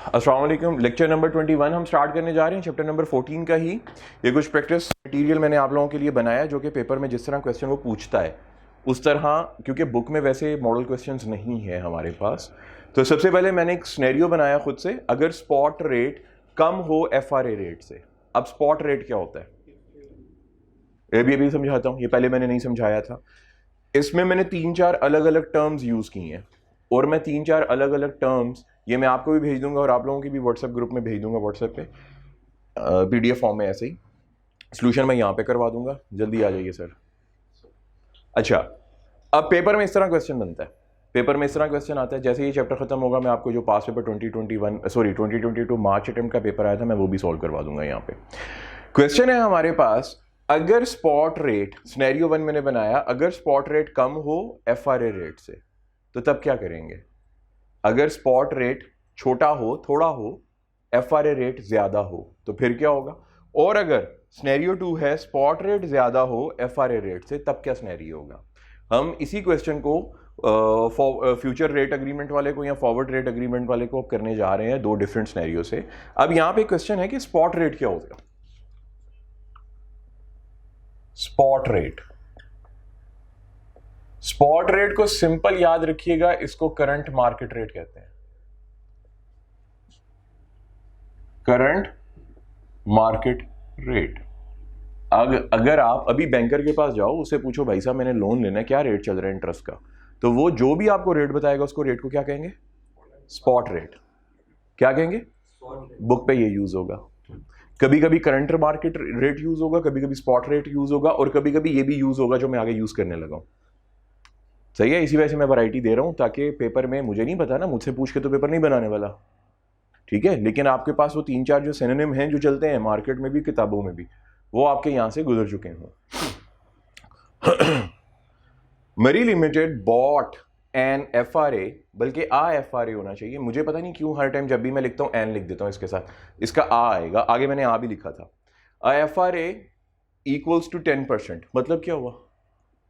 अस्सलाम वालेकुम। Lecture number 21 हम स्टार्ट करने जा रहे हैं, चैप्टर नंबर 14 का ही। ये कुछ प्रैक्टिस मटेरियल मैंने आप लोगों के लिए बनाया जो कि पेपर में जिस तरह क्वेश्चन वो पूछता है उस तरह, क्योंकि बुक में वैसे मॉडल क्वेश्चंस नहीं है हमारे पास। तो सबसे पहले मैंने एक सिनेरियो बनाया खुद से, अगर स्पॉट रेट कम हो FRA रेट से। अब स्पॉट रेट क्या होता है ये भी समझाता हूँ, ये पहले मैंने नहीं समझाया था। इसमें मैंने 3-4 अलग अलग टर्म्स यूज़ की हैं और मैं 3-4 अलग अलग टर्म्स ये मैं आपको भी भेज दूंगा और आप लोगों की भी व्हाट्सएप ग्रुप में भेज दूंगा, व्हाट्सएप पे PDF फॉर्म में। ऐसे ही सोल्यूशन मैं यहाँ पे करवा दूंगा, जल्दी आ जाइए सर। अच्छा, अब पेपर में इस तरह क्वेश्चन बनता है, पेपर में इस तरह क्वेश्चन आता है। जैसे ये चैप्टर खत्म होगा मैं आपको जो पास पेपर 2022 मार्च अटेम्प्ट का पेपर आया था मैं वो भी सॉल्व करवा दूंगा। यहाँ पे क्वेश्चन है हमारे पास, अगर स्पॉट रेट, सिनेरियो 1 मैंने बनाया, अगर स्पॉट रेट कम हो FRA रेट से तो तब क्या करेंगे। अगर स्पॉट रेट छोटा हो, थोड़ा हो, FRA रेट ज्यादा हो तो फिर क्या होगा। और अगर सिनेरियो 2 है स्पॉट रेट ज्यादा हो FRA रेट से तब क्या सिनेरियो होगा। हम इसी क्वेश्चन को फ्यूचर रेट अग्रीमेंट वाले को या फॉरवर्ड रेट अग्रीमेंट वाले को करने जा रहे हैं, दो डिफरेंट सिनेरियो से। अब यहां पे क्वेश्चन है कि स्पॉट रेट क्या होगा। स्पॉट रेट, स्पॉट रेट को सिंपल याद रखिएगा, इसको करंट मार्केट रेट कहते हैं। Current market rate. अगर आप अभी बैंकर के पास जाओ, उससे पूछो भाई साहब मैंने लोन लेना है, क्या रेट चल रहा है इंटरेस्ट का, तो वो जो भी आपको रेट बताएगा उसको रेट को क्या कहेंगे, स्पॉट रेट। क्या कहेंगे, बुक पे ये यूज होगा। कभी कभी करंट मार्केट रेट यूज होगा, कभी कभी स्पॉट रेट यूज होगा, और कभी कभी ये भी यूज होगा जो मैं आगे यूज करने लगा हूं। सही है, इसी वजह से मैं वैरायटी दे रहा हूं ताकि पेपर में, मुझे नहीं पता ना, मुझसे पूछ के तो पेपर नहीं बनाने वाला, ठीक है, लेकिन आपके पास वो 3-4 जो सिनोनिम हैं जो चलते हैं मार्केट में भी किताबों में भी, वो आपके यहां से गुजर चुके हैं। मरी लिमिटेड बॉट एन FRA, बल्कि FRA होना चाहिए, मुझे पता नहीं क्यों हर टाइम जब भी मैं लिखता हूं एन लिख देता हूं इसके साथ, इसका आएगा आगे, मैंने भी लिखा था। FRA इक्वल्स टू 10%, मतलब क्या हुआ,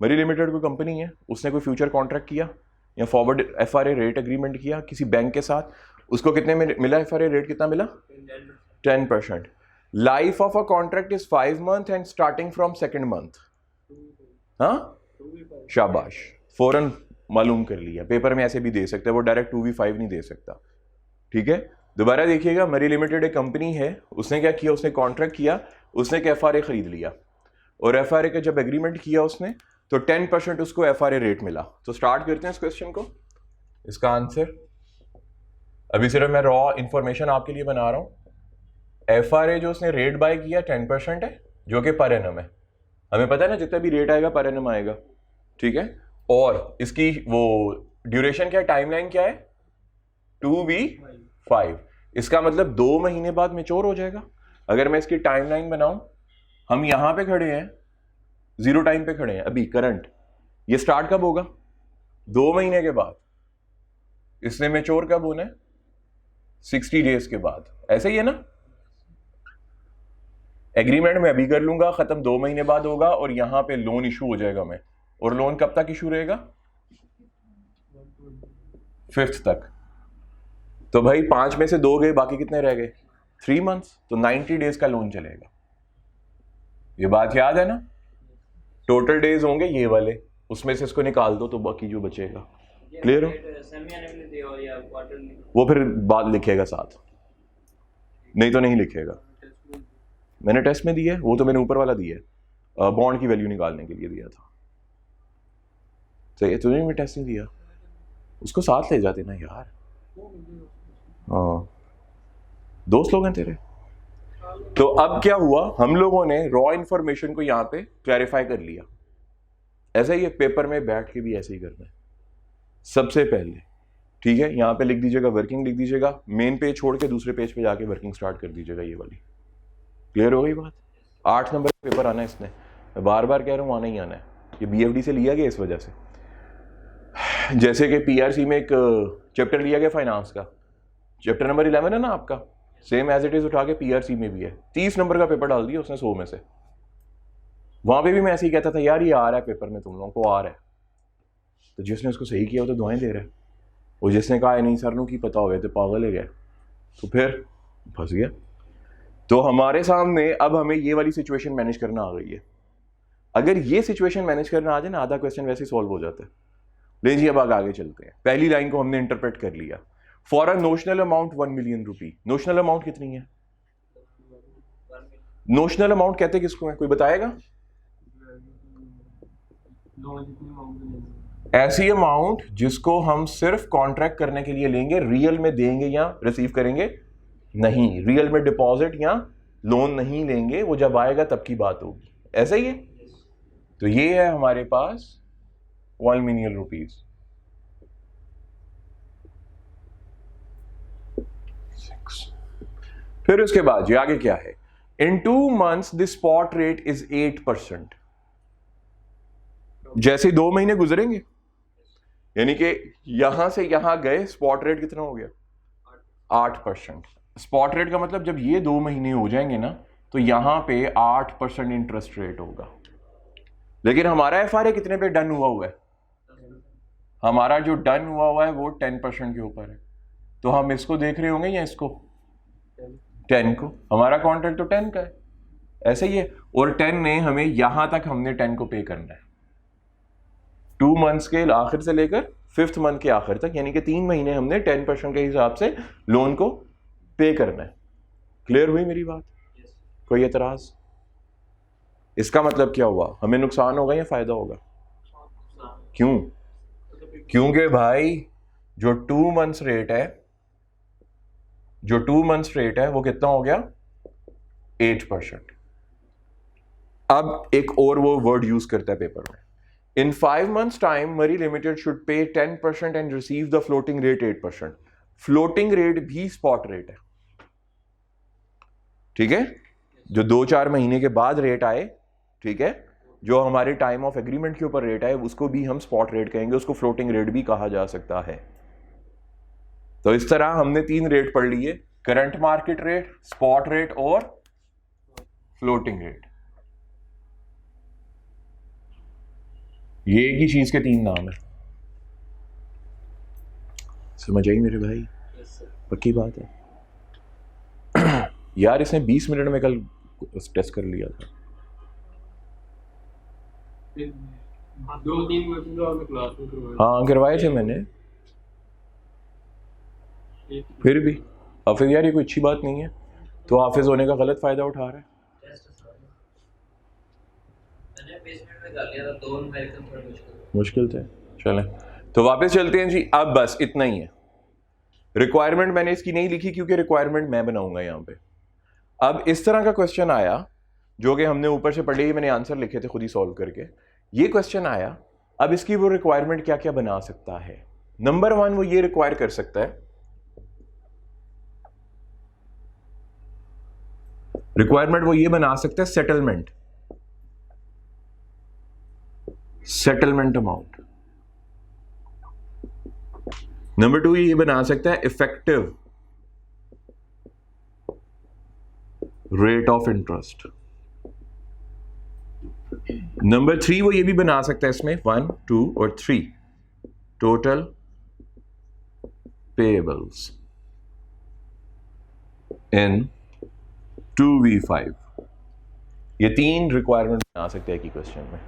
मरी लिमिटेड कोई कंपनी है, उसने कोई फ्यूचर कॉन्ट्रैक्ट किया या फॉरवर्ड FRA रेट अग्रीमेंट किया किसी बैंक के साथ, उसको कितने में मिला, FRA रेट कितना मिला, 10%। Life of a contract is 5 month and starting from second month. हाँ, शाबाश, फौरन मालूम कर लिया। पेपर में ऐसे भी दे सकते हैं, वो डायरेक्ट 2V5 नहीं दे सकता, ठीक है। दोबारा देखिएगा, मरी लिमिटेड एक कंपनी है, उसने क्या किया, उसने कॉन्ट्रैक्ट किया, उसने एक FRA खरीद लिया, और FRA का जब एग्रीमेंट किया उसने तो 10% उसको FRA रेट मिला। तो स्टार्ट करते हैं इस क्वेश्चन को। इसका आंसर अभी सिर्फ मैं रॉ इंफॉर्मेशन आपके लिए बना रहा हूं। FRA जो उसने रेट बाय किया 10% है, जो कि पर एनम है, हमें पता है ना जितना भी रेट आएगा पर एनम आएगा, ठीक है। और इसकी वो ड्यूरेशन क्या है, टाइमलाइन क्या है, 2V5। इसका मतलब 2 महीने बाद मैच्योर हो जाएगा। अगर मैं इसकी टाइमलाइन बनाऊं, हम यहां पे खड़े हैं, 0 टाइम पे खड़े हैं अभी करंट, ये स्टार्ट कब होगा, 2 महीने के बाद। इसने मैच्योर कब होना है, 60 डेज के बाद, ऐसे ही है ना। एग्रीमेंट में अभी कर लूंगा, खत्म 2 महीने बाद होगा, और यहां पे लोन इशू हो जाएगा मैं, और लोन कब तक इशू रहेगा, 5th तक। तो भाई 5 में से 2 गए, बाकी कितने रह गए, 3 मंथ्स, तो 90 डेज का लोन चलेगा। ये बात याद है ना, टोटल डेज होंगे ये वाले, उसमें से इसको निकाल दो तो बाकी जो बचेगा। क्लियर हो, वो फिर बाद लिखेगा साथ, नहीं तो नहीं लिखेगा। मैंने टेस्ट में दिया है, वो तो मैंने ऊपर वाला दिया है, बॉन्ड की वैल्यू निकालने के लिए दिया था। सही है, तुझे भी टेस्ट नहीं दिया, उसको साथ ले जाते ना यार। हाँ, दोस्त लोग हैं तेरे। तो अब क्या हुआ, हम लोगों ने रॉ इंफॉर्मेशन को यहाँ पे क्लैरिफाई कर लिया। ऐसा ही पेपर में बैठ के भी ऐसे ही करना है सबसे पहले, ठीक है। यहाँ पे लिख दीजिएगा वर्किंग, लिख दीजिएगा, मेन पेज छोड़ के दूसरे पेज पे जाके वर्किंग स्टार्ट कर दीजिएगा, ये वाली। क्लियर हो गई बात। 8 नंबर पेपर आना है इसने, मैं बार बार कह रहा हूँ आना ही आना है। ये BFD से लिया गया इस वजह से, जैसे कि PRC में एक चैप्टर लिया गया फाइनेंस का, चैप्टर नंबर 11 है ना आपका, सेम एज इट इज उठा के PRC में भी है, 30 नंबर का पेपर डाल दिया उसने 100 में से। वहां पे भी मैं ऐसे ही कहता था यार ये आ रहा है पेपर में, तुम लोगों को आ रहा है, तो जिसने उसको सही किया वो तो दुआएं दे रहा है, और जिसने कहा नहीं सर नु की पता हो गया तो पागल है गया। तो फिर फंस गया। तो हमारे सामने अब हमें ये वाली सिचुएशन मैनेज करना आ गई है। अगर ये सिचुएशन मैनेज करना आ जाए ना, आधा क्वेश्चन वैसे ही सॉल्व हो जाता है। ले जी, अब आगे चलते हैं। पहली लाइन को हमने इंटरप्रेट कर लिया। For a notional amount 1 million rupee. Notional amount कितनी है? नोशनल अमाउंट कहते किसको है, कोई बताएगा? ऐसी अमाउंट जिसको हम सिर्फ कॉन्ट्रैक्ट करने के लिए लेंगे, रियल में देंगे या रिसीव करेंगे नहीं। रियल में डिपॉजिट या लोन नहीं लेंगे, वो जब आएगा तब की बात होगी। ऐसा ही है। तो ये है हमारे पास 1 मिलियन रुपीज। फिर उसके बाद ये आगे क्या है? इन 2 months the spot rate is 8%। जैसे 2 महीने गुजरेंगे, यानी कि यहां से यहां गए, स्पॉट रेट कितना हो गया? 8%। स्पॉट रेट का मतलब जब ये 2 महीने हो जाएंगे ना, तो यहां पे 8% इंटरेस्ट रेट होगा। लेकिन हमारा एफआरए कितने पे डन हुआ है? हमारा जो डन हुआ है वो 10% के ऊपर है। तो हम इसको देख रहे होंगे या इसको? 10 को। हमारा कॉन्ट्रैक्ट तो 10 का है, ऐसे ही है। और 10 ने हमें यहां तक, हमने 10 को पे करना है 2 months के आखिर से लेकर 5th month के आखिर तक, यानी कि 3 महीने हमने 10% के हिसाब से लोन को पे करना है। क्लियर हुई मेरी बात? कोई एतराज? इसका मतलब क्या हुआ? हमें नुकसान होगा या फायदा होगा? क्यों? क्योंकि भाई जो 2 months रेट है, जो 2 months रेट है वो कितना हो गया? 8%। अब एक और वो वर्ड यूज करता है पेपर में, इन 5 months टाइम मरी limited should pay 10% and receive the floating rate 8%। Floating rate भी स्पॉट रेट है, ठीक है? जो 2-4 महीने के बाद रेट आए, ठीक है, जो हमारे टाइम ऑफ एग्रीमेंट के ऊपर रेट आए, उसको भी हम स्पॉट रेट कहेंगे, उसको फ्लोटिंग रेट भी कहा जा सकता है। तो इस तरह हमने 3 रेट पढ़ लिए, current market rate, spot rate और फ्लोटिंग रेट। ये एक ही चीज के 3 नाम है। समझ आई मेरे भाई? पक्की बात है। यार इसने 20 मिनट में कल टेस्ट कर लिया था। 2-3 क्लास में करवाए। हाँ करवाए थे मैंने, फिर भी हाफिज यार ये कोई अच्छी बात नहीं है। तो हाफिज होने का गलत फायदा उठा रहा है। मुश्किल थे। चलें तो वापस चलते हैं जी। अब बस इतना ही है। रिक्वायरमेंट मैंने इसकी नहीं लिखी क्योंकि रिक्वायरमेंट मैं बनाऊंगा यहाँ पे। अब इस तरह का क्वेश्चन आया, जो कि हमने ऊपर से पढ़े ही, मैंने आंसर लिखे थे खुद ही सॉल्व करके। ये क्वेश्चन आया, अब इसकी वो रिक्वायरमेंट क्या क्या बना सकता है? नंबर 1 वो ये रिक्वायर कर सकता है, रिक्वायरमेंट वो ये बना सकता है सेटलमेंट, सेटलमेंट अमाउंट। नंबर 2 ये बना सकता है effective rate of interest. Number 3 वो ये भी बना सकता है, इसमें 1, 2 और 3 टोटल पेएबल्स इन 2V5। ये 3 रिक्वायरमेंट बना सकते हैं कि क्वेश्चन में।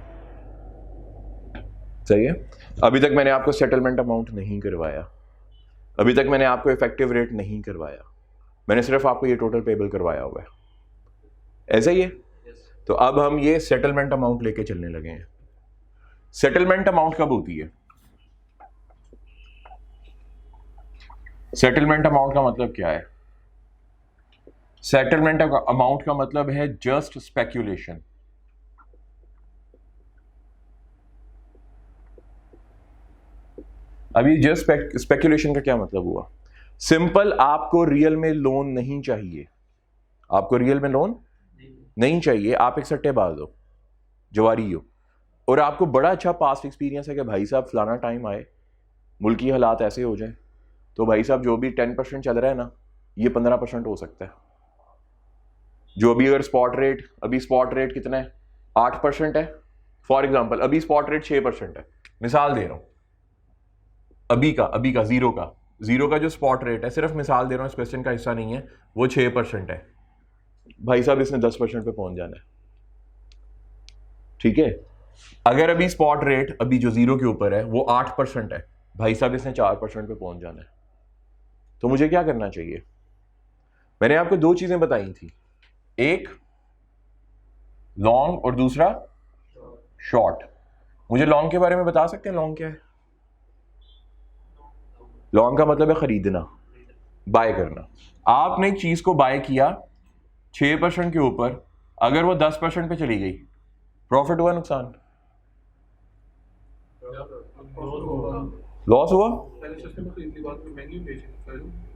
सही है। अभी तक मैंने आपको सेटलमेंट अमाउंट नहीं करवाया, अभी तक मैंने आपको इफेक्टिव रेट नहीं करवाया, मैंने सिर्फ आपको ये टोटल पेबल करवाया हुआ है। ऐसा ही है। तो अब हम ये सेटलमेंट अमाउंट लेके चलने लगे हैं। सेटलमेंट अमाउंट कब होती है? सेटलमेंट अमाउंट का मतलब क्या है? सेटलमेंट अमाउंट का मतलब है जस्ट स्पेक्यूलेशन। अभी जस्ट स्पेक्यूलेशन का क्या मतलब हुआ? सिंपल, आपको रियल में लोन नहीं चाहिए, आपको रियल में लोन नहीं चाहिए, आप एक सट्टेबाज हो, जवारी हो, और आपको बड़ा अच्छा पास्ट एक्सपीरियंस है कि भाई साहब फलाना टाइम आए, मुल्क की हालात ऐसे हो जाए, तो भाई साहब जो भी 10% चल रहा है ना, ये 15% हो सकता है। जो भी अगर स्पॉट रेट, अभी स्पॉट रेट कितना है? 8% है फॉर एग्जांपल, अभी स्पॉट रेट 6% है, मिसाल दे रहा हूं, अभी का जीरो का, जीरो का जो स्पॉट रेट है, सिर्फ मिसाल दे रहा हूँ, इस क्वेश्चन का हिस्सा नहीं है, वो 6% है। भाई साहब इसने 10% पे पहुंच जाना है, ठीक है। अगर अभी स्पॉट रेट अभी जो जीरो के ऊपर है वो 8% है, भाई साहब इसने 4% पे पहुंच जाना है। तो मुझे क्या करना चाहिए? मैंने आपको दो चीजें बताई थी, एक लॉन्ग और दूसरा शॉर्ट। मुझे लॉन्ग के बारे में बता सकते हैं? लॉन्ग क्या है? लॉन्ग का मतलब है खरीदना, बाय करना। आपने एक चीज को बाय किया 6% के ऊपर, अगर वो 10% पे चली गई, प्रॉफिट हुआ नुकसान? लॉस हुआ?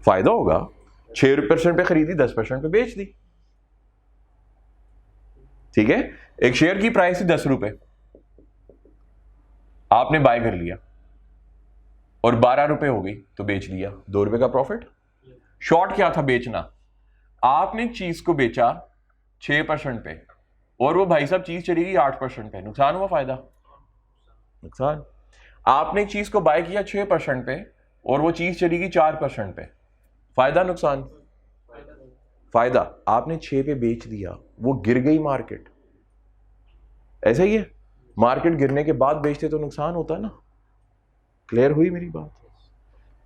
फायदा होगा। 6% पे खरीदी, 10% पे बेच दी, ठीक है। एक शेयर की प्राइस थी 10 रुपए, आपने बाय कर लिया और 12 रुपए हो गई तो बेच लिया, 2 रुपए का प्रॉफिट। शॉर्ट क्या था? बेचना। आपने एक चीज को बेचा 6% पे और वो भाई साहब चीज चली गई 8% पे, नुकसान हुआ फायदा? नुकसान। आपने एक चीज को बाय किया 6% पे और वो चीज चली गई 4% पे, फायदा नुकसान? फायदा। आपने 6 पे बेच दिया, वो गिर गई मार्केट, ऐसा ही है। मार्केट गिरने के बाद बेचते तो नुकसान होता ना। क्लियर हुई मेरी बात?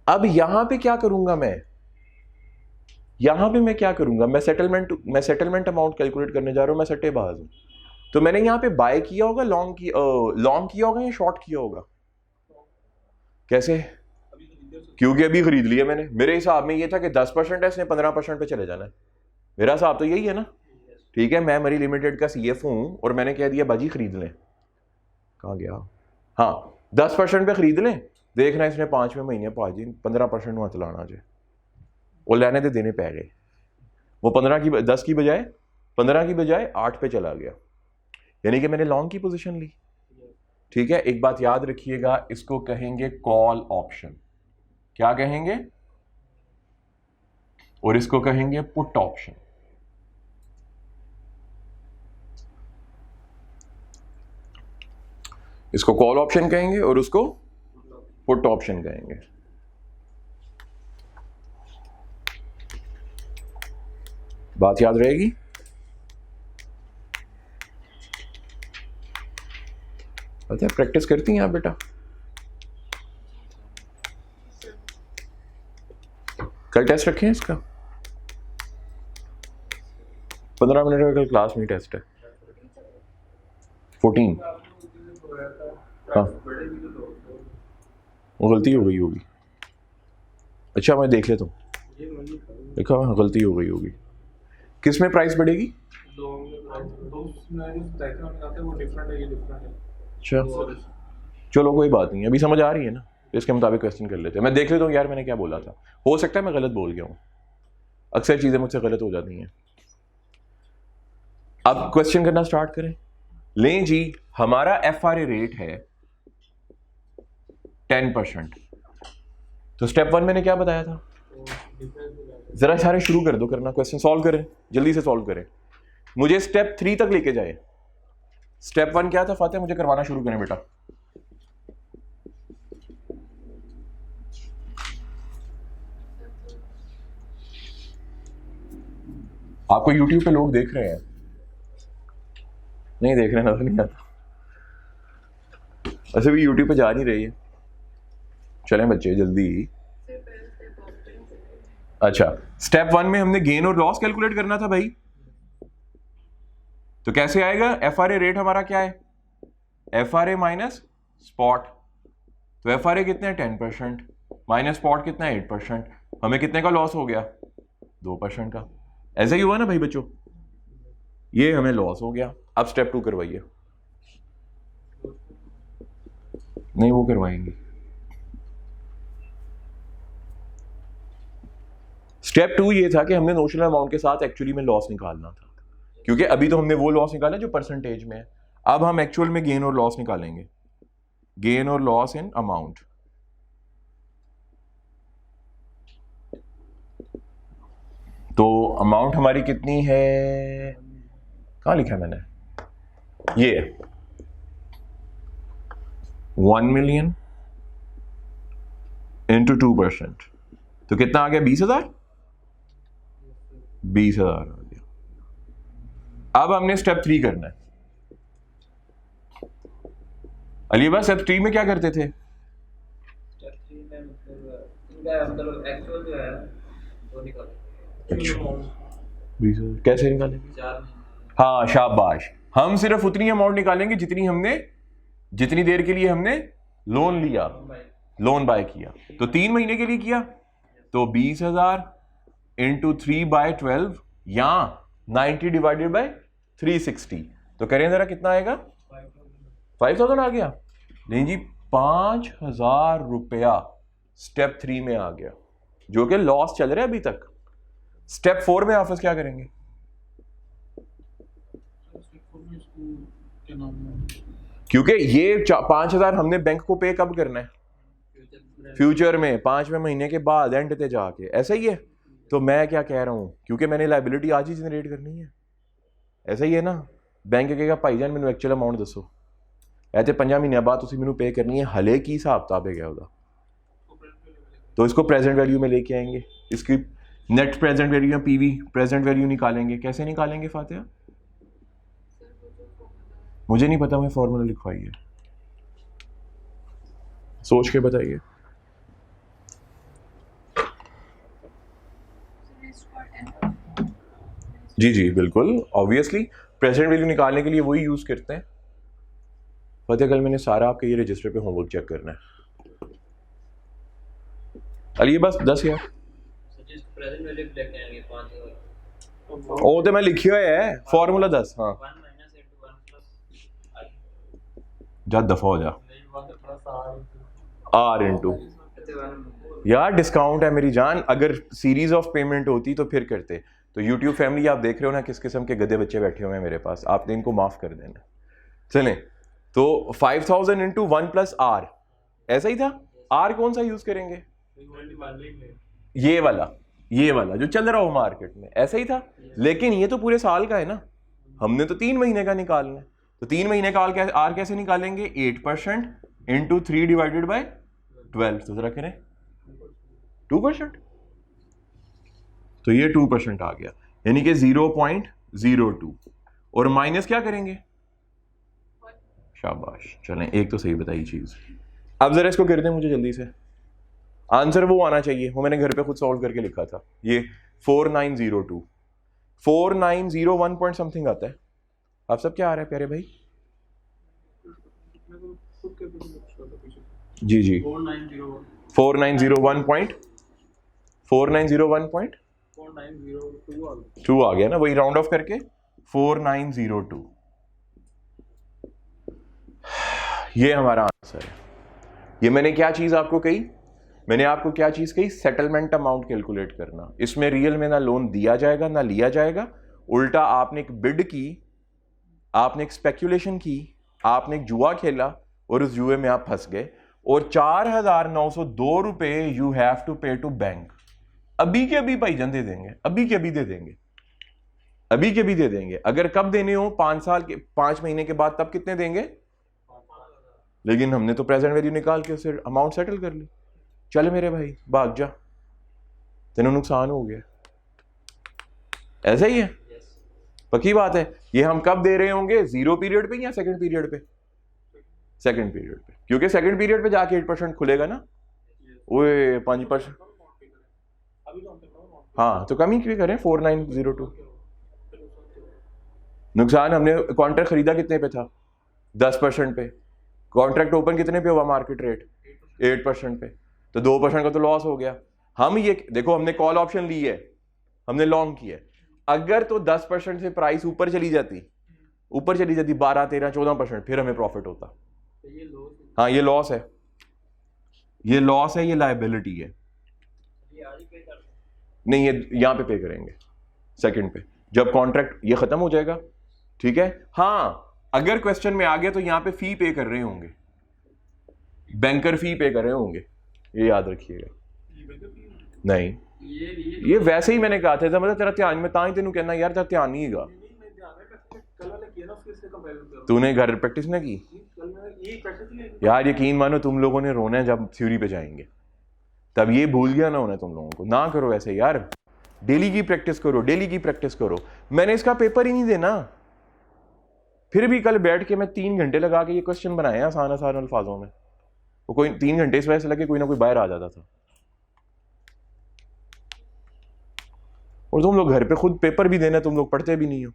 अब यहां पे क्या करूंगा मैं? यहां पे मैं क्या करूंगा? मैं सेटलमेंट अमाउंट कैलकुलेट करने जा रहा हूं, मैं सट्टेबाज हूं। तो मैंने यहां पे बाय किया होगा, लॉन्ग किया होगा या शॉर्ट किया होगा? कैसे? क्योंकि अभी खरीद लिया मैंने। मेरे हिसाब में ये था कि 10% है, इसने 15% पे चले जाना है। मेरा हिसाब तो यही है ना, ठीक है। मैं मरी लिमिटेड का CF हूं और मैंने कह दिया बाजी खरीद लें। कहाँ गया? हाँ, 10% पे खरीद लें, देखना इसने 5वें महीने 15% वहां चलाना जाए, वो लेने दे देने पै गए। वो 10 की बजाय 15 की बजाय 8 पे चला गया, यानी कि मैंने लॉन्ग की पोजीशन ली, ठीक है। एक बात याद रखिएगा, इसको कहेंगे कॉल ऑप्शन। क्या कहेंगे? और इसको कहेंगे पुट ऑप्शन। इसको कॉल ऑप्शन कहेंगे और उसको पुट ऑप्शन कहेंगे। बात याद रहेगी? अच्छा, प्रैक्टिस करती हैं आप बेटा? कल टेस्ट रखे हैं इसका? 15 मिनट का कल क्लास में टेस्ट है। 14। हाँ, वो गलती हो गई होगी। अच्छा, मैं देख लेता हूँ। देखा, हाँ, गलती हो गई होगी। किस में प्राइस बढ़ेगी? अच्छा, चलो कोई बात नहीं, अभी समझ आ रही है ना, इसके मुताबिक क्वेश्चन कर लेते हैं। मैं देख लेता हूँ यार मैंने क्या बोला था, हो सकता है मैं गलत बोल गया हूँ, अक्सर चीज़ें मुझसे गलत हो जाती हैं। अब क्वेश्चन करना स्टार्ट करें। लें जी, हमारा FRA रेट है 10%। तो स्टेप 1 मैंने क्या बताया था? जरा सारे शुरू कर दो करना, क्वेश्चन सॉल्व करें, जल्दी से सॉल्व करें, मुझे स्टेप 3 तक लेके जाए। स्टेप 1 क्या था फातिहा? मुझे करवाना शुरू करें बेटा। आपको YouTube पे लोग देख रहे हैं? नहीं देख रहे, नजर नहीं आता। वैसे भी YouTube पे जा नहीं रही है। चलें बच्चे जल्दी। अच्छा, स्टेप 1 में हमने गेन और लॉस कैलकुलेट करना था भाई। तो कैसे आएगा? FRA रेट हमारा क्या है? FRA minus spot. तो FRA कितने हैं? 10%, माइनस स्पॉट कितना है? 8%। हमें कितने का लॉस हो गया? 2% का। ऐसा ही हुआ ना भाई बच्चों, ये हमें लॉस हो गया। अब स्टेप 2 करवाइए। नहीं, वो करवाएंगे। स्टेप 2 ये था कि हमने नोशनल अमाउंट के साथ एक्चुअली में लॉस निकालना था, क्योंकि अभी तो हमने वो लॉस निकाला जो परसेंटेज में है। अब हम एक्चुअल में गेन और लॉस निकालेंगे, गेन और लॉस इन अमाउंट। तो अमाउंट हमारी कितनी है? कहां लिखा है मैंने? ये 1 मिलियन इंटू 2%। तो कितना आ गया 20,000, 20,000 आ गया। अब हमने स्टेप 3 करना है। अलीबा स्टेप 3 में क्या करते थे? स्टेप 3 में मतलब एक्चुअल जो है वो निकालेंगे। कैसे निकालेंगे? हाँ शाबाश, हम सिर्फ उतनी अमाउंट निकालेंगे जितनी देर के लिए हमने लोन लिया, लोन बाय किया। तो 3 महीने के लिए किया तो 20,000 इंटू 3/12 या 90 डिवाइडेड बाय 360। तो करें जरा कितना आएगा? 5,000 आ गया। नहीं जी, 5,000 रुपया स्टेप 3 में आ गया, जो कि लॉस चल रहा है अभी तक। स्टेप 4 में हाफिज क्या करेंगे? क्योंकि ये 5,000 हमने बैंक को पे कब करना है? फ्यूचर में, 5वें महीने के बाद, एंड पे जाके। ऐसा ही है। तो मैं क्या कह रहा हूं, क्योंकि मैंने लाइबिलिटी आज ही जनरेट करनी है, ऐसा ही है ना। बैंक कहेगा भाईजान मैंने एक्चुअल अमाउंट दसो, ऐसे 5 महीने बाद तुम मैंने पे करनी है, हले की हिसाब किताब है क्या? तो इसको प्रेजेंट वैल्यू में लेके आएंगे, इसकी नेट प्रेजेंट वैल्यू या पीवी प्रेजेंट वैल्यू निकालेंगे। कैसे निकालेंगे फातिहा? मुझे नहीं पता, मैं फॉर्मूला लिखवाइए, सोच के बताइए। जी जी बिल्कुल, ऑब्वियसली प्रेजेंट वैल्यू निकालने के लिए वही यूज करते हैं। फातिहा कल मैंने सारा आपके ये रजिस्टर पे होमवर्क चेक करना है। अली ये बस 10 यार प्रेजेंट वैल्यू लेके आएंगे 5,000। ओ तो मैं लिखियो है फॉर्मूला 10। हाँ 1 - 1 + जा दफा हो जा। R इंटू यार डिस्काउंट है मेरी जान, अगर सीरीज ऑफ पेमेंट होती तो फिर करते। तो यूट्यूब फैमिली आप देख रहे हो ना किस किस्म के गधे बच्चे बैठे हुए हैं मेरे पास, आपने इनको माफ कर देना। चलें, तो 5,000 इंटू 1 + R, ऐसा ही था। R कौन सा यूज करेंगे? ये वाला जो चल रहा हो मार्केट में, ऐसा ही था। लेकिन ये तो पूरे साल का है ना, हमने तो 3 महीने का निकालना है। तो 3 महीने का R कैसे निकालेंगे? 8% इंटू 3 डिवाइडेड बाय 12। तो जरा करें 2%, तो ये 2% आ गया, यानी कि 0.02। और माइनस क्या करेंगे? शाबाश, चलें एक तो सही बताई चीज। अब जरा इसको कर दें मुझे जल्दी से, आंसर वो आना चाहिए, वो मैंने घर पे खुद सॉल्व करके लिखा था। ये 4902 4901 पॉइंट समथिंग आता है। आप सब क्या आ रहा है प्यारे भाई? जी जी 4901.2 आ गया ना, वही राउंड ऑफ करके 4902। ये हमारा आंसर है। ये मैंने क्या चीज आपको कही? मैंने आपको क्या चीज कही? सेटलमेंट अमाउंट कैलकुलेट करना। इसमें रियल में ना लोन दिया जाएगा ना लिया जाएगा, उल्टा आपने एक बिड की, आपने एक स्पेक्यूलेशन की, आपने एक जुआ खेला और उस जुए में आप फंस गए, और 4,902 रुपए यू हैव टू पे टू बैंक। अभी के अभी भाईजान दे देंगे, अभी के अभी दे देंगे, अभी के अभी दे देंगे। अगर कब देने हो 5 महीने के बाद, तब कितने देंगे? लेकिन हमने तो प्रेजेंट वैल्यू निकाल के उसे अमाउंट सेटल कर ली। चल मेरे भाई भाग जा, तेनों नुकसान हो गया। ऐसा ही है, पक्की बात है। ये हम कब दे रहे होंगे? 0 पीरियड पे या सेकंड पीरियड पे? सेकंड पीरियड पे, क्योंकि सेकंड पीरियड पे जाके 8% खुलेगा ना। ओए 5%। हाँ तो कम ही क्यों करें? 4902। नुकसान हमने कॉन्ट्रैक्ट खरीदा कितने पे था? 10% पे। कॉन्ट्रैक्ट ओपन कितने पे हुआ मार्केट रेट? 8% पे। तो 2% का तो लॉस हो गया। हम ये देखो, हमने कॉल ऑप्शन ली है, हमने लॉन्ग किया है। अगर तो 10% से प्राइस ऊपर चली जाती 12, 13, 14%, फिर हमें प्रॉफिट होता। हाँ ये लॉस है, ये लॉस है, ये लायबिलिटी है। नहीं, ये यहां पे करेंगे सेकंड पे, जब कॉन्ट्रैक्ट ये खत्म हो जाएगा। ठीक है। हाँ अगर क्वेश्चन में आ गया तो यहां पे फी पे कर रहे होंगे, बैंकर फी पे कर रहे होंगे, ये याद रखिएगा। नहीं ये वैसे ही मैंने कहा था, मतलब तेरा ध्यान में ता ही तेनू कहना यार तेरा ध्यान नहीं है। तूने घर प्रैक्टिस ना की यार, यकीन मानो तुम लोगों ने रोना है जब थ्योरी पे जाएंगे। तब ये भूल गया ना होना तुम लोगों को। ना करो ऐसे यार, डेली की प्रैक्टिस करो, डेली की प्रैक्टिस करो। मैंने इसका पेपर ही नहीं देना, फिर भी कल बैठ के मैं 3 घंटे लगा के ये क्वेश्चन बनाए आसान आसान अल्फाजों में। वो कोई 3 घंटे इस वजह से लगे कोई ना कोई बाहर आ जाता था। और तुम लोग घर पे खुद पेपर भी देना, तुम लोग पढ़ते भी नहीं हो।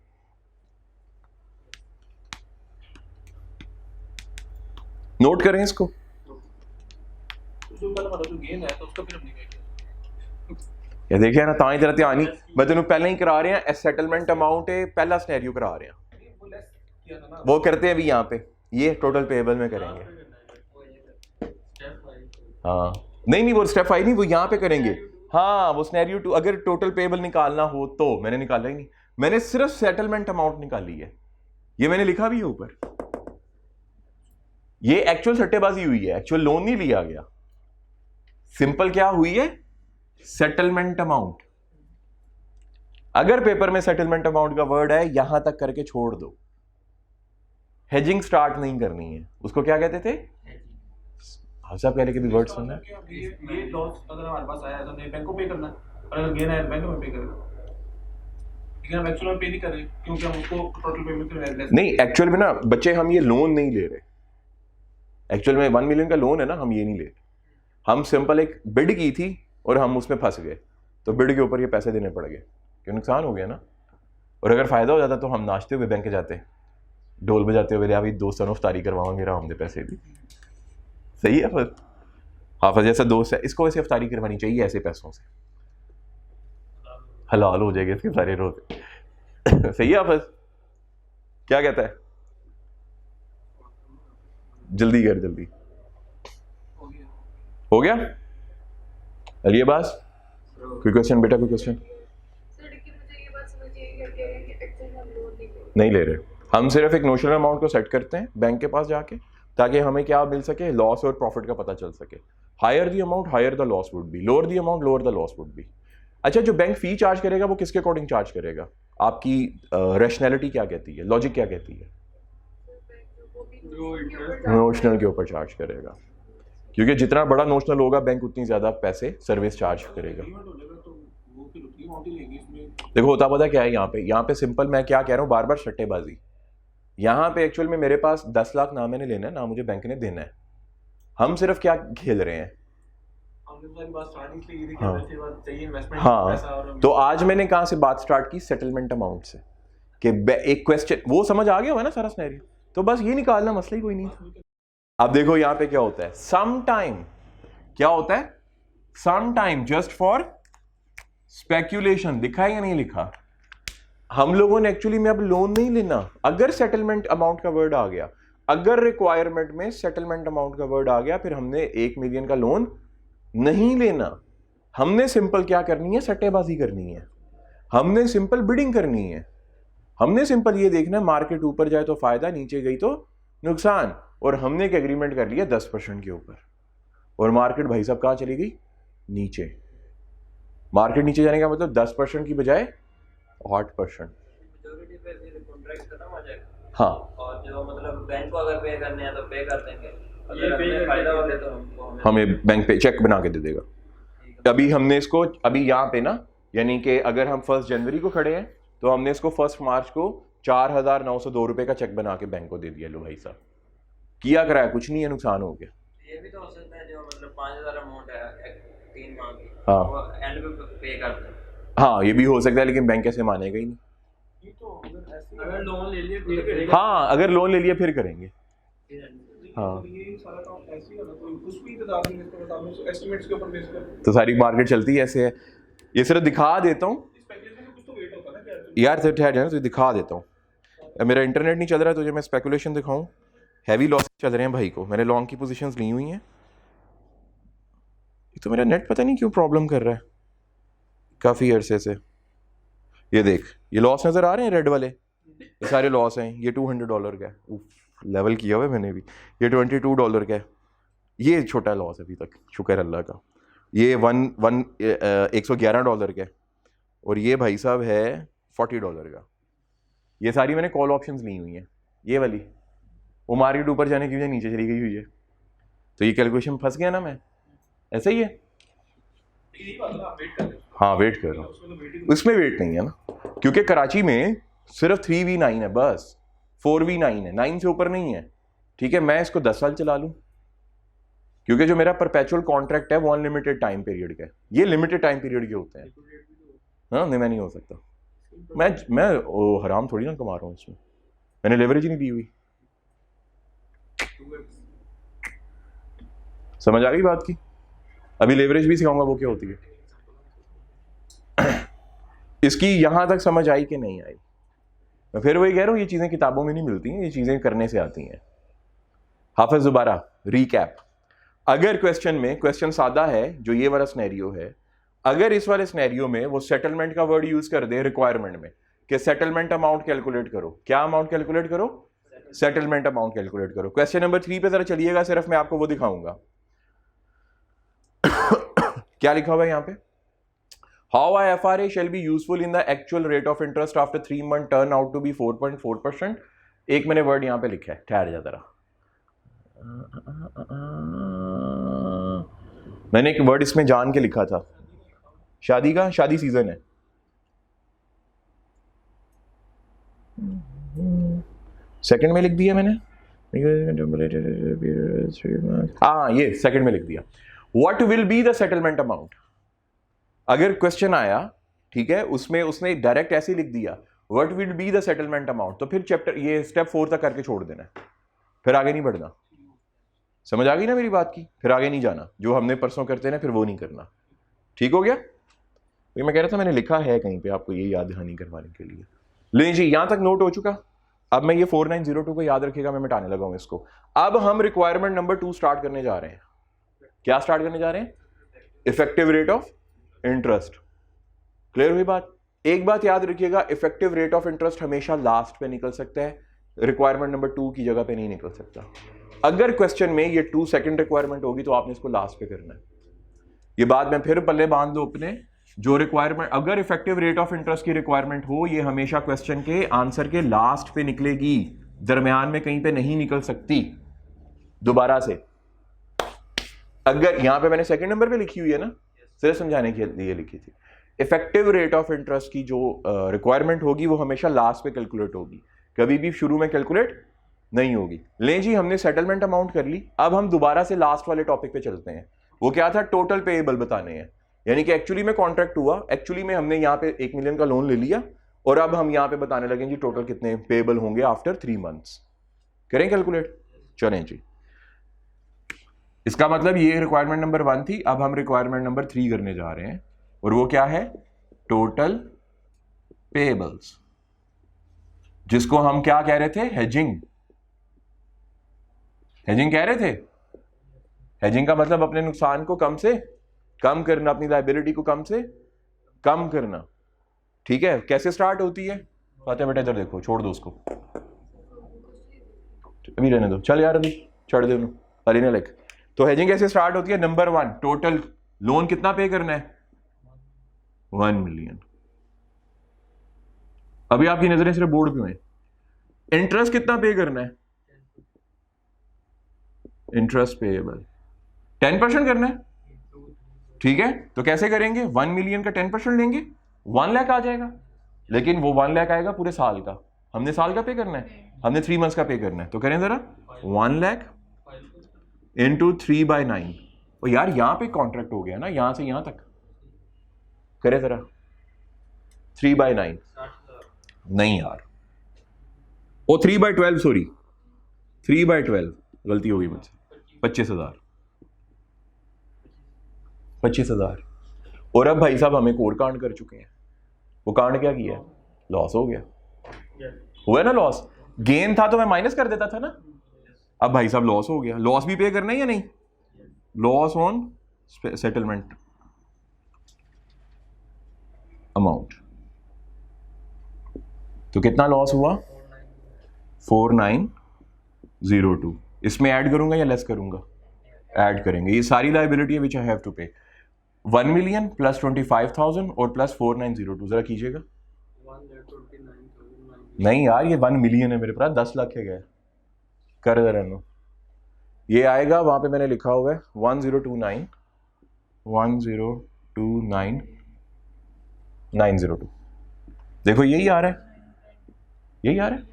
नोट करें इसको। ये देखिए ना, ताई तरह ध्यान नहीं, मैं तेन पहले ही करा रहे हैं सेटलमेंट अमाउंट है, पहला सिनेरियो करा रहे हैं। वो करते हैं अभी यहाँ पे, ये टोटल पेएबल में करेंगे। हाँ नहीं वो स्टेप 5 नहीं, वो यहाँ पे करेंगे। हाँ वो सिनेरियो 2, अगर टोटल पेएबल निकालना हो तो। मैंने निकाला ही नहीं, मैंने सिर्फ सेटलमेंट अमाउंट निकाली है। ये मैंने लिखा भी है ऊपर। ये एक्चुअल सट्टेबाजी हुई है, एक्चुअल लोन नहीं लिया गया। सिंपल क्या हुई है, सेटलमेंट अमाउंट। अगर पेपर में सेटलमेंट अमाउंट का वर्ड है, यहां तक करके छोड़ दो। हेजिंग स्टार्ट नहीं करनी है। उसको क्या कहते थे? साहब पहले के भी वर्ड सुनना। ये लॉस अगर हमारे पास आया है तो नहीं बैंक को पे करना है, और अगर गेन आया तो बैंक में पे करेगा। लेकिन हम एक्चुअल में पे नहीं कर रहे क्योंकि हम उसको टोटल पेमेंट कर रहे हैं। नहीं एक्चुअल में ना बच्चे, हम ये लोन नहीं ले रहे। एक्चुअल में 1 मिलियन का लोन है ना, हम ये नहीं ले रहे। हम सिंपल एक बिड की थी और हम उसमें फंस गए, तो बिड के ऊपर ये पैसे देने पड़ गए, क्यों नुकसान हो गया ना। और अगर फायदा हो जाता तो हम नाचते हुए बैंक जाते, ढोल बजाते हुए, अभी दोस्तों अफ्तारी करवाओ मेरा, हमने पैसे भी। सही है। फिर हाफिज जैसा दोस्त है, इसको वैसे अफ्तारी करवानी चाहिए ऐसे पैसों से, हलाल हो जाएगा इसके सारे रोज। सही है हाफिज, क्या कहता है? जल्दी कर, जल्दी हो गया। अलिए बास, कोई क्वेश्चन बेटा, कोई क्वेश्चन? नहीं ले रहे, हम सिर्फ एक नोशनल अमाउंट को सेट करते हैं बैंक के पास जाके, ताकि हमें क्या मिल सके, लॉस और प्रॉफिट का पता चल सके। Higher the amount higher the loss would be, lower the amount lower the loss would be. अच्छा, जो बैंक फी चार्ज करेगा वो किसके अकॉर्डिंग चार्ज करेगा? आपकी रैशनैलिटी क्या कहती है, लॉजिक क्या कहती है? नोशनल के ऊपर चार्ज करेगा, क्योंकि जितना बड़ा नोशनल होगा बैंक उतनी ज्यादा पैसे सर्विस चार्ज करेगा। देखो होता पता क्या है यहाँ पे सिंपल, मैं क्या कह रहा हूँ बार बार, सट्टेबाजी। यहाँ पे एक्चुअल में मेरे पास 10 लाख ना मैंने लेना है ना मुझे बैंक ने देना है। हम सिर्फ क्या खेल रहे हैं? हाँ, तो आज मैंने कहाँ से बात स्टार्ट की? सेटलमेंट अमाउंट से, कि एक क्वेश्चन वो समझ आ गया हुआ ना सारा सिनेरियो, तो बस ये निकालना, मसला ही कोई नहीं। अब देखो यहाँ पे क्या होता है, सम टाइम क्या होता है, some time just for speculation. लिखा है या नहीं लिखा? हम लोगों ने एक्चुअली में अब लोन नहीं लेना। अगर सेटलमेंट अमाउंट का वर्ड आ गया, अगर रिक्वायरमेंट में सेटलमेंट अमाउंट का वर्ड आ गया, फिर हमने 1 मिलियन का लोन नहीं लेना। हमने सिंपल क्या करनी है, सट्टेबाजी करनी है। हमने सिंपल बिडिंग करनी है। हमने सिंपल ये देखना है, मार्केट ऊपर जाए तो फायदा, नीचे गई तो नुकसान। और हमने एक एग्रीमेंट कर लिया 10% के ऊपर, और मार्केट भाई साहब कहाँ चली गई? नीचे। मार्केट नीचे जाने का मतलब 10% की बजाय 8%। हाँ, और जो मतलब बैंक को अगर पे करने हैं तो पे कर देंगे, अगर हमें फायदा हो गया तो हमको हमें बैंक पे चेक बना के दे देगा। अभी हमने इसको, अभी यहाँ पे ना, यानी कि अगर हम 1 जनवरी को खड़े हैं तो हमने इसको 1 मार्च को 4,902 रुपए का चेक बना के बैंक को दे दिया। लो भाई साहब, किया कराया कुछ नहीं है, नुकसान हो गया। ये भी तो हो सकता है जो मतलब 5,000 अमाउंट है 3 माह की, हाँ, वो एंड पे पे करते हैं। हाँ ये भी हो सकता है, लेकिन बैंक ऐसे मानेगा ही नहीं। अगर लोन ले लिए फिर करेगा। हाँ, अगर लोन ले लिया फिर करेंगे। हाँ, ये सारा काम ऐसे ही होना, कोई कुछ भी इंतजाम नहीं इसके मुताबिक, एस्टिमेट्स के ऊपर बेस कर। तो सारी मार्केट चलती है ऐसे है। ये सिर्फ दिखा देता हूँ स्पेकुलेशन में कुछ तो वेट होता है ना क्या यार, तो ठहर जाना, तो दिखा देता हूँ। मेरा इंटरनेट नहीं चल रहा है, तुझे मैं स्पेकुलेशन दिखाऊँ। हैवी लॉस चल रहे हैं भाई को, मैंने लॉन्ग की पोजीशंस ली हुई हैं। तो मेरा नेट पता नहीं क्यों प्रॉब्लम कर रहा है काफ़ी अरसे से। ये देख, ये लॉस नज़र आ रहे हैं रेड वाले, ये सारे लॉस हैं। ये $200 का है, लेवल किया हुआ है मैंने भी। ये $22 का है, ये छोटा लॉस है अभी तक, शुक्र अल्लाह का। ये $111 का है, और ये भाई साहब है $40 का। ये सारी मैंने कॉल ऑप्शंस ली हुई हैं। ये वाली वो मार्केट ऊपर जाने की वजह नीचे चली गई हुई है, तो ये कैलकुलेशन फंस गया ना मैं। ऐसा ही है, यही बात है ना, आप वेट कर रहे हो। हाँ वेट कर रहा हूँ, उसमें तो वेटिंग उसमें वेट नहीं है ना, क्योंकि कराची में सिर्फ 3v9 है बस, 4v9 है, 9 से ऊपर नहीं है। ठीक है, मैं इसको 10 साल चला लूँ, क्योंकि जो मेरा परपेचुअल कॉन्ट्रैक्ट है वो अनलिमिटेड टाइम पीरियड का है, ये लिमिटेड टाइम पीरियड के होते हैं। हाँ नहीं, मैं नहीं हो सकता, मैं हराम थोड़ी ना कमा रहा हूँ इसमें, मैंने लेवरेज ही नहीं दी हुई। समझ आ गई बात की? अभी लेवरेज भी सिखाऊंगा वो क्या होती है। इसकी यहां तक समझ आई कि नहीं आई? मैं फिर वही कह रहा हूं, ये चीजें किताबों में नहीं मिलती हैं, ये चीजें करने से आती हैं। हाफिज दोबारा रीकैप, अगर क्वेश्चन में, क्वेश्चन सादा है जो ये वाला सिनेरियो है, अगर इस वाले सिनेरियो में वो सेटलमेंट का वर्ड यूज कर दे रिक्वायरमेंट में कि सेटलमेंट अमाउंट कैलकुलेट करो, क्या अमाउंट कैलकुलेट करो? सेटलमेंट अमाउंट कैलकुलेट करो। क्वेश्चन नंबर 3 पे जरा चलिएगा, सिर्फ मैं आपको वो दिखाऊंगा। क्या लिखा हुआ है यहां पे? How IFRA shall be useful in the actual rate of interest after 3 months turn out to be 4.4%। एक मैंने वर्ड यहां पे लिखा है, ठहर जा जरा, मैंने एक वर्ड इसमें जान के लिखा था, शादी का, शादी सीजन है। सेकंड में लिख दिया मैंने, हाँ ये सेकंड में लिख दिया। What will be the settlement amount? अगर क्वेश्चन आया, ठीक है, उसमें उसने डायरेक्ट ऐसे ही लिख दिया what will be the settlement amount, तो फिर चैप्टर ये स्टेप 4 तक करके छोड़ देना है, फिर आगे नहीं बढ़ना। समझ आ गई ना मेरी बात की? फिर आगे नहीं जाना, जो हमने परसों करते ना फिर वो नहीं करना। ठीक हो गया? तो मैं कह रहा था मैंने लिखा है कहीं पे आपको ये याद दहानी करवाने के लिए। ले जी, यहां तक नोट हो चुका। अब मैं ये 4902 को याद रखेगा, मैं मिटाने लगा हूं इसको। अब हम रिक्वायरमेंट नंबर 2 स्टार्ट करने जा रहे हैं। क्या स्टार्ट करने जा रहे हैं? Effective rate of interest. Clear हुई बात? एक बात याद रखिएगा, इफेक्टिव रेट ऑफ इंटरेस्ट हमेशा लास्ट पे निकल सकता है, रिक्वायरमेंट नंबर 2 की जगह पे नहीं निकल सकता। अगर क्वेश्चन में ये 2 सेकंड रिक्वायरमेंट होगी तो आपने इसको लास्ट पे करना है। ये बात मैं फिर पल्ले बांध दो अपने, जो रिक्वायरमेंट, अगर इफेक्टिव रेट ऑफ इंटरेस्ट की रिक्वायरमेंट हो, ये हमेशा क्वेश्चन के आंसर के लास्ट पे निकलेगी, दरमियान में कहीं पे नहीं निकल सकती। दोबारा से, अगर यहां पे मैंने सेकंड नंबर पे लिखी हुई है ना, सिर्फ समझाने के लिए लिखी थी, इफेक्टिव रेट ऑफ इंटरेस्ट की जो रिक्वायरमेंट होगी वो हमेशा लास्ट पे कैलकुलेट होगी, कभी भी शुरू में कैलकुलेट नहीं होगी। ले जी, हमने सेटलमेंट अमाउंट कर ली, अब हम दोबारा से लास्ट वाले टॉपिक पे चलते हैं। वो क्या था? टोटल पेएबल बताने हैं, यानी कि एक्चुअली में कॉन्ट्रैक्ट हुआ, एक्चुअली में हमने यहाँ पे 1 मिलियन का लोन ले लिया और अब हम यहाँ पे बताने लगे जी टोटल कितने पेएबल होंगे आफ्टर 3 मंथ्स। करें कैलकुलेट? चलें जी। इसका मतलब ये रिक्वायरमेंट नंबर 1 थी, अब हम रिक्वायरमेंट नंबर 3 करने जा रहे हैं, और वो क्या है? टोटल पेएबल्स, जिसको हम क्या कह रहे थे? हेजिंग। हेजिंग कह रहे थे। हेजिंग का मतलब अपने नुकसान को कम से कम करना, अपनी लायबिलिटी को कम से कम करना। ठीक है, कैसे स्टार्ट होती है? फातिहा बेटा इधर देखो, छोड़ दो उसको, अभी रहने दो, चल यार अभी छोड़ दो, अली ने लिख। तो हेजिंग कैसे स्टार्ट होती है? नंबर 1, टोटल लोन कितना पे करना है? 1 मिलियन। अभी आपकी नजरें सिर्फ बोर्ड पे हैं। इंटरेस्ट कितना पे करना है? इंटरेस्ट पेएबल 10% करना है। ठीक है, तो कैसे करेंगे? 1 मिलियन का 10% लेंगे, 1 लाख आ जाएगा, लेकिन वो 1 लाख आएगा पूरे साल का, हमने साल का पे करना है, हमने 3 मंथ्स का पे करना है। तो करें जरा, 1 लाख इंटू 3/9। और यार यहां पे कॉन्ट्रैक्ट हो गया ना, यहां से यहां तक, करे जरा 3/9 नहीं यार, ओ 3/12, सॉरी 3/12, गलती हो गई मुझसे, 25,000। और अब भाई साहब हम एक और कांड कर चुके हैं। वो कांड क्या किया? लॉस हो गया, हुआ ना लॉस। गेन था तो मैं माइनस कर देता था ना, अब भाई साहब लॉस हो गया। लॉस भी पे करना है या नहीं? Loss on settlement amount. तो कितना लॉस हुआ? 4902। इसमें ऐड करूंगा या लेस करूंगा? ऐड करेंगे। ये सारी liability which I have to pay, 1 million plus 25,000 और प्लस 4902। जरा कीजिएगा। नहीं यार, ये 1 मिलियन है मेरे पास, 10 लाख है गया, कर जरा नो। ये आएगा, वहां पे मैंने लिखा हुआ है 1029 29902। देखो यही आ रहा है, यही आ रहा है।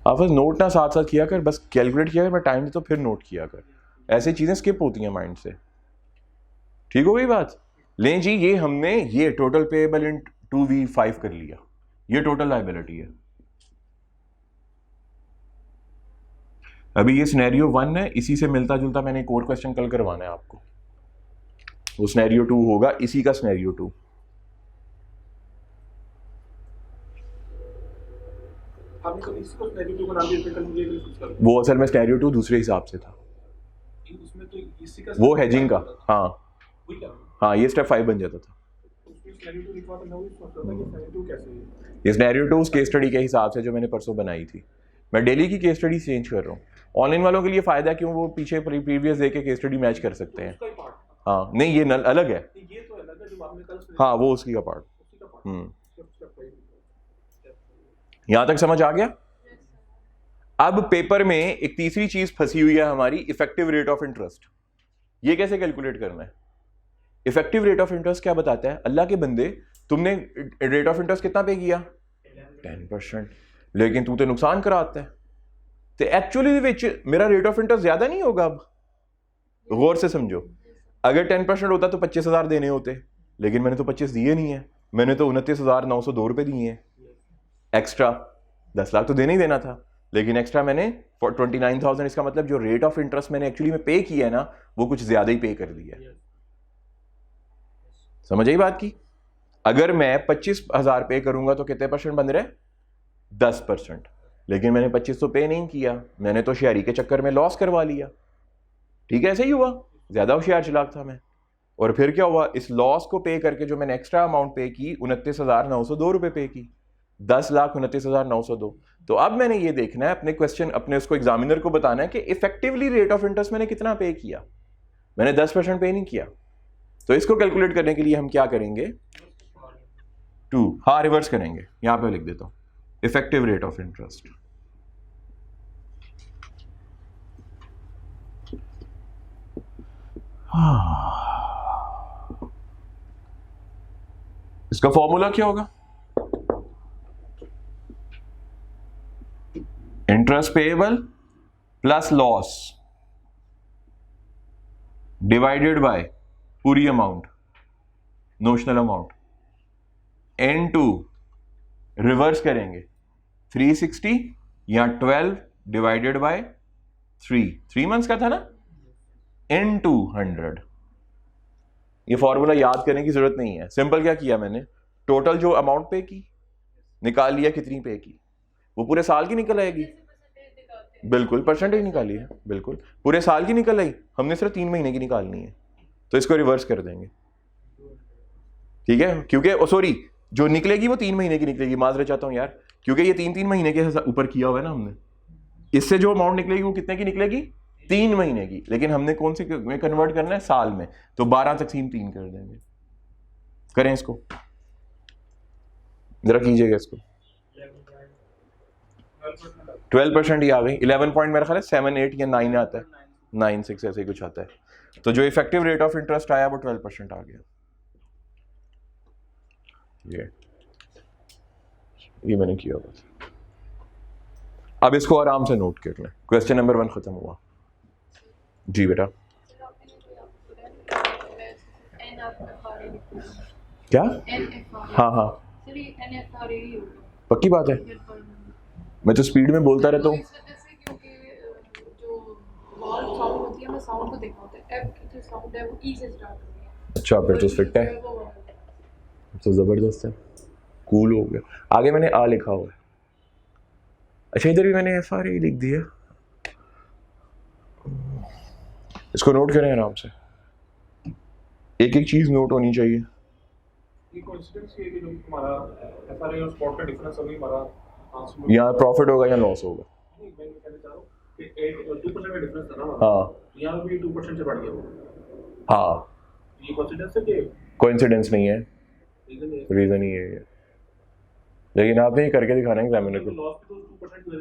आप बस नोट ना साथ साथ किया कर, बस कैलकुलेट किया कर, मैं टाइम तो फिर नोट किया कर, ऐसी चीजें स्किप होती हैं माइंड से। ठीक हो गई बात? लें जी, ये हमने ये टोटल पेएबल इन 2V5 कर लिया, ये टोटल लायबिलिटी है। अभी ये सिनेरियो 1 है, इसी से मिलता जुलता मैंने एक और क्वेश्चन कल करवाना है आपको, वो सिनेरियो 2 होगा, इसी का सिनेरियो 2। आपने कभी इसको सिनेरियो 2 बना दिया, फिर कल मुझे कुछ कर वो असल में सिनेरियो 2 दूसरे हिसाब से था, उसमें तो इसी का वो हेजिंग का। हाँ वही क्या हाँ, ये स्टेप 5 बन जाता था। उसमें सिनेरियो 2 लिखवा तो मैं वही सोच रहा था कि सिनेरियो 2 कैसे है। ये सिनेरियो 2 उस केस स्टडी के हिसाब से जो मैंने परसों बनाई थी। मैं डेली की केस स्टडी चेंज कर रहा हूँ। ऑनलाइन वालों के लिए फायदा है, क्यों वो पीछे प्रीवियस डे के केस स्टडी मैच कर सकते हैं। उसका ही पार्ट हाँ नहीं, ये नल अलग है। ये तो अलग है जो आपने कल हाँ वो उसकी का पार्ट। उसी का पार्ट यहां तक समझ आ गया? अब पेपर में एक तीसरी चीज फंसी हुई है हमारी, इफेक्टिव रेट ऑफ इंटरेस्ट। ये कैसे कैलकुलेट करना है? इफेक्टिव रेट ऑफ इंटरेस्ट क्या बताता है? अल्लाह के बंदे, तुमने रेट ऑफ इंटरेस्ट कितना पे किया? 10%, लेकिन तू तो नुकसान कराता है। तो एक्चुअली विच मेरा रेट ऑफ इंटरेस्ट ज्यादा नहीं होगा। अब गौर से समझो, अगर 10% होता तो 25,000 देने होते, लेकिन मैंने तो 25 दिए नहीं है, मैंने तो 29,902 रुपए दिए हैं। एक्स्ट्रा 10 लाख तो देना ही देना था, लेकिन एक्स्ट्रा मैंने 29,000, इसका मतलब जो रेट ऑफ इंटरेस्ट मैंने एक्चुअली में पे किया है ना, वो कुछ ज्यादा ही पे कर दिया है। समझ आई बात की? अगर मैं 25,000 पे करूंगा तो कितने परसेंट बन रहे? 10%। लेकिन मैंने 25 तो पे नहीं किया, मैंने तो होशियारी के चक्कर में लॉस करवा लिया। ठीक है, ऐसे ही हुआ, ज्यादा होशियार चलाक था मैं। और फिर क्या हुआ? इस लॉस को पे करके जो मैंने एक्स्ट्रा अमाउंट पे की, 29,902 रुपए पे की, 10,29,902। तो अब मैंने ये देखना है अपने क्वेश्चन, अपने उसको एग्जामिनर को बताना है कि इफेक्टिवली रेट ऑफ इंटरेस्ट मैंने कितना पे किया। मैंने 10% पे नहीं किया। तो इसको कैलकुलेट करने के लिए हम क्या करेंगे? 2, हाँ रिवर्स करेंगे। यहां पे लिख देता हूं इफेक्टिव रेट ऑफ इंटरेस्ट। इसका फॉर्मूला क्या होगा? Interest payable plus loss divided by पूरी amount, notional amount, N2 reverse करेंगे 360 या 12 डिवाइडेड बाय 3 मंथ्स का था ना, N2 100। ये फॉर्मूला याद करने की जरूरत नहीं है। सिंपल क्या किया मैंने, टोटल जो अमाउंट पे की निकाल लिया, कितनी पे की, वो पूरे साल की निकल आएगी। बिल्कुल परसेंटेज निकाली है, बिल्कुल पूरे साल की निकल आई, हमने सिर्फ 3 महीने की निकालनी है, तो इसको रिवर्स कर देंगे। ठीक है, क्योंकि सॉरी, जो निकलेगी वो 3 महीने की निकलेगी, माजरा चाहता हूं यार, क्योंकि ये 3 महीने के ऊपर किया हुआ है ना हमने। इससे जो अमाउंट निकलेगी वो कितने की निकलेगी? 3 महीने की, लेकिन हमने कौन से में कन्वर्ट करना है? साल में, तो 12 तकसीम 3 कर देंगे। करें इसको, जरा कीजिएगा इसको। 12% ही आ गई। 11 पॉइंट मेरा ख्याल है 7, 8 या 9 आता है, 9, 6 ऐसे ही कुछ आता है। तो जो इफेक्टिव रेट ऑफ इंटरेस्ट आया वो 12% आ गया। ये मैंने किया बस। अब इसको आराम से नोट कर लें। क्वेश्चन नंबर 1 खत्म हुआ जी बेटा। क्या? हाँ हाँ पक्की बात है, मैं तो स्पीड में बोलता रहता हूँ। अच्छा फिर तो फिट है, तो जबरदस्त है, कूल हो गया। आगे मैंने आ लिखा हुआ है। अच्छा इधर भी मैंने FRA लिख दिया। इसको नोट करें आराम से, एक एक चीज नोट होनी चाहिए। ये कोइंसिडेंस है कि जो हमारा FRA और स्पॉट का डिफरेंस होगी, हमारा यहाँ प्रॉफिट होगा या लॉस होगा? नहीं, मैं कहना चाह रहा हूँ कि 2% का डिफरेंस था ना, हाँ यहाँ भी 2% से बढ़ गया। हाँ ये कोइंसिडेंस है कि कोइंसिडेंस नहीं है, रीजन ही है। लेकिन आपने ये करके दिखाना है एग्जामिनर को,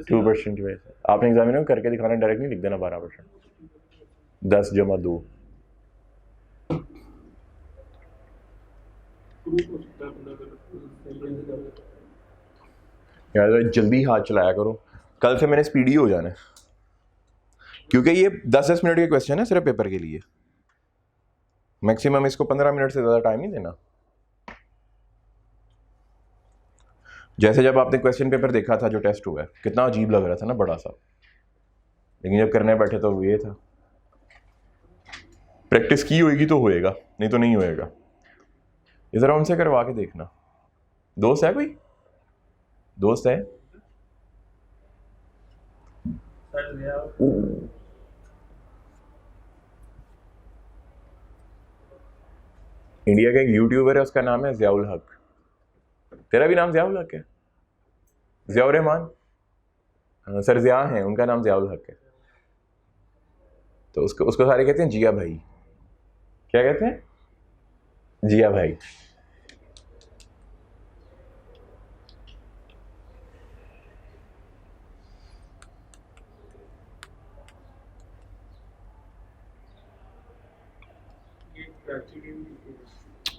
2% की वजह से आपने एग्जामिनर को करके दिखाना, डायरेक्ट नहीं लिख देना 12%। 10 जमा 2। प्रूफ हो सकता है बंदा अगर यार जल्दी हाथ चलाया करो, कल से मैंने स्पीडी हो जाना है, क्योंकि ये 10-10 मिनट के क्वेश्चन है सिर्फ पेपर के लिए। मैक्सिमम इसको 15 मिनट से ज़्यादा टाइम नहीं देना। जैसे जब आपने क्वेश्चन पेपर देखा था जो टेस्ट हुआ है, कितना अजीब लग रहा था ना, बड़ा सा, लेकिन जब करने बैठे तो ये था। प्रैक्टिस की होएगी तो होएगा, नहीं तो नहीं होएगा। ये ज़रा उनसे करवा के देखना। दोस्त है कोई? दोस्त है? इंडिया का एक यूट्यूबर है, उसका नाम है ज़ियाउल हक। तेरा भी नाम ज़ियाउल हक है? ज़ियाउर रहमान? हाँ, सर ज़िया हैं, उनका नाम ज़ियाउल हक है। तो उसको उसको सारे कहते हैं जिया भाई। क्या कहते हैं? जिया भाई।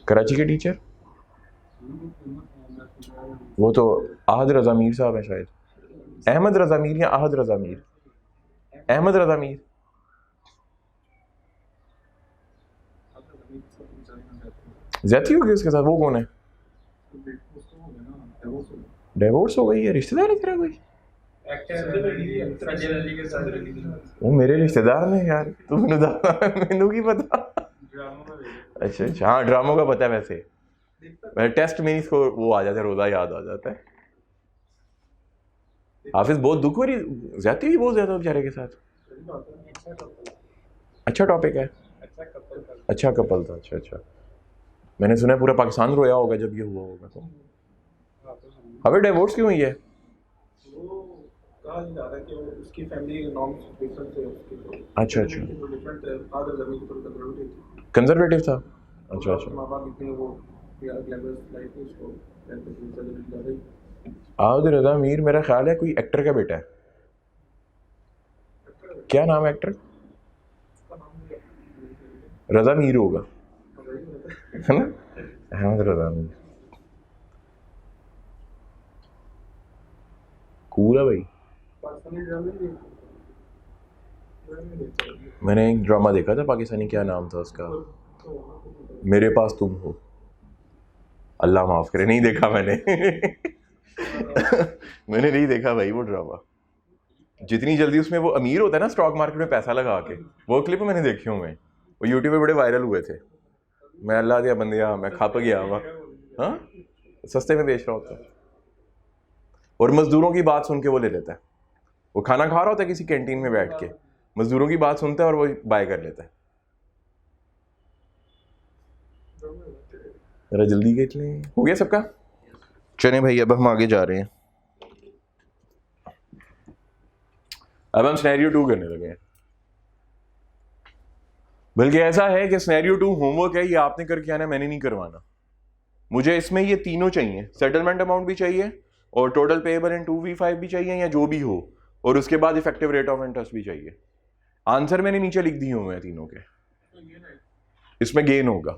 कराची के टीचर? वो तो आहद रज़ा मीर साहब है शायद। अहमद रज़ा मीर या आहद रज़ा मीर? अहमद रज़ा मीर। ज़्यादती हो गई उसके साथ? वो कौन है? डिवोर्स हो गई है? रिश्तेदार है तेरा कोई? वो मेरे रिश्तेदार ने यार, तू मैनू की पता। अच्छा अच्छा, हाँ ड्रामों का पता है। वैसे टेस्ट में इसको वो आ जाता है, रोज़ा याद आ जाता है। हाफिज बहुत दुख हो रही, ज्यादती भी बहुत ज़्यादा बेचारे के साथ। अच्छा टॉपिक है, अच्छा कपल था। अच्छा अच्छा, मैंने सुना है पूरा पाकिस्तान रोया होगा जब ये हुआ होगा। तो अबे डिवोर्स क्यों हुई है? कहा जा रहा है कि उसकी फैमिली नॉर्म्स डिफरेंट थे उसके, तो अच्छा अच्छा, डिफरेंट है। फादर जमीन पर कंजर्वेटिव था। अच्छा अच्छा, माँ बाप इतने वो ग्लैमरस लाइफ है, उसको ज़्यादा ही। आहद रज़ा मीर मेरा ख्याल है कोई एक्टर का बेटा है। क्या नाम है एक्टर? रज़ा मीर होगा, है ना? अहमद रज़ा मीर। कूल है भाई। मैंने एक ड्रामा देखा था पाकिस्तानी, क्या नाम था उसका? मेरे पास तुम हो। अल्लाह माफ़ करे, नहीं देखा मैंने। मैंने नहीं देखा भाई वो ड्रामा। जितनी जल्दी उसमें वो अमीर होता है ना स्टॉक मार्केट में पैसा लगा के, वो क्लिप मैंने देखी हूँ मैं, वो यूट्यूब पे बड़े वायरल हुए थे। मैं अल्लाह दिया बंदिया, मैं खप गया वहाँ। हाँ, सस्ते में बेच रहा होता है और मजदूरों की बात सुन के वो ले लेता है। वो खाना खा रहा होता है किसी कैंटीन में बैठ के, मजदूरों की बात सुनता है और वो बाय कर लेता है। जरा जल्दी के चले। हो गया सबका? चले भाई, अब हम आगे जा रहे हैं। अब हम सिनेरियो 2 करने लगे हैं। बल्कि ऐसा है कि सिनेरियो 2 होमवर्क है, ये आपने करके आना, मैंने नहीं करवाना। मुझे इसमें ये तीनों चाहिए, सेटलमेंट अमाउंट भी चाहिए और टोटल पेएबल इन 2V5 भी चाहिए या जो भी हो, और उसके बाद इफेक्टिव रेट ऑफ इंटरेस्ट भी चाहिए। आंसर मैंने नीचे लिख दिए हुए हैं तीनों के। इसमें गेन होगा,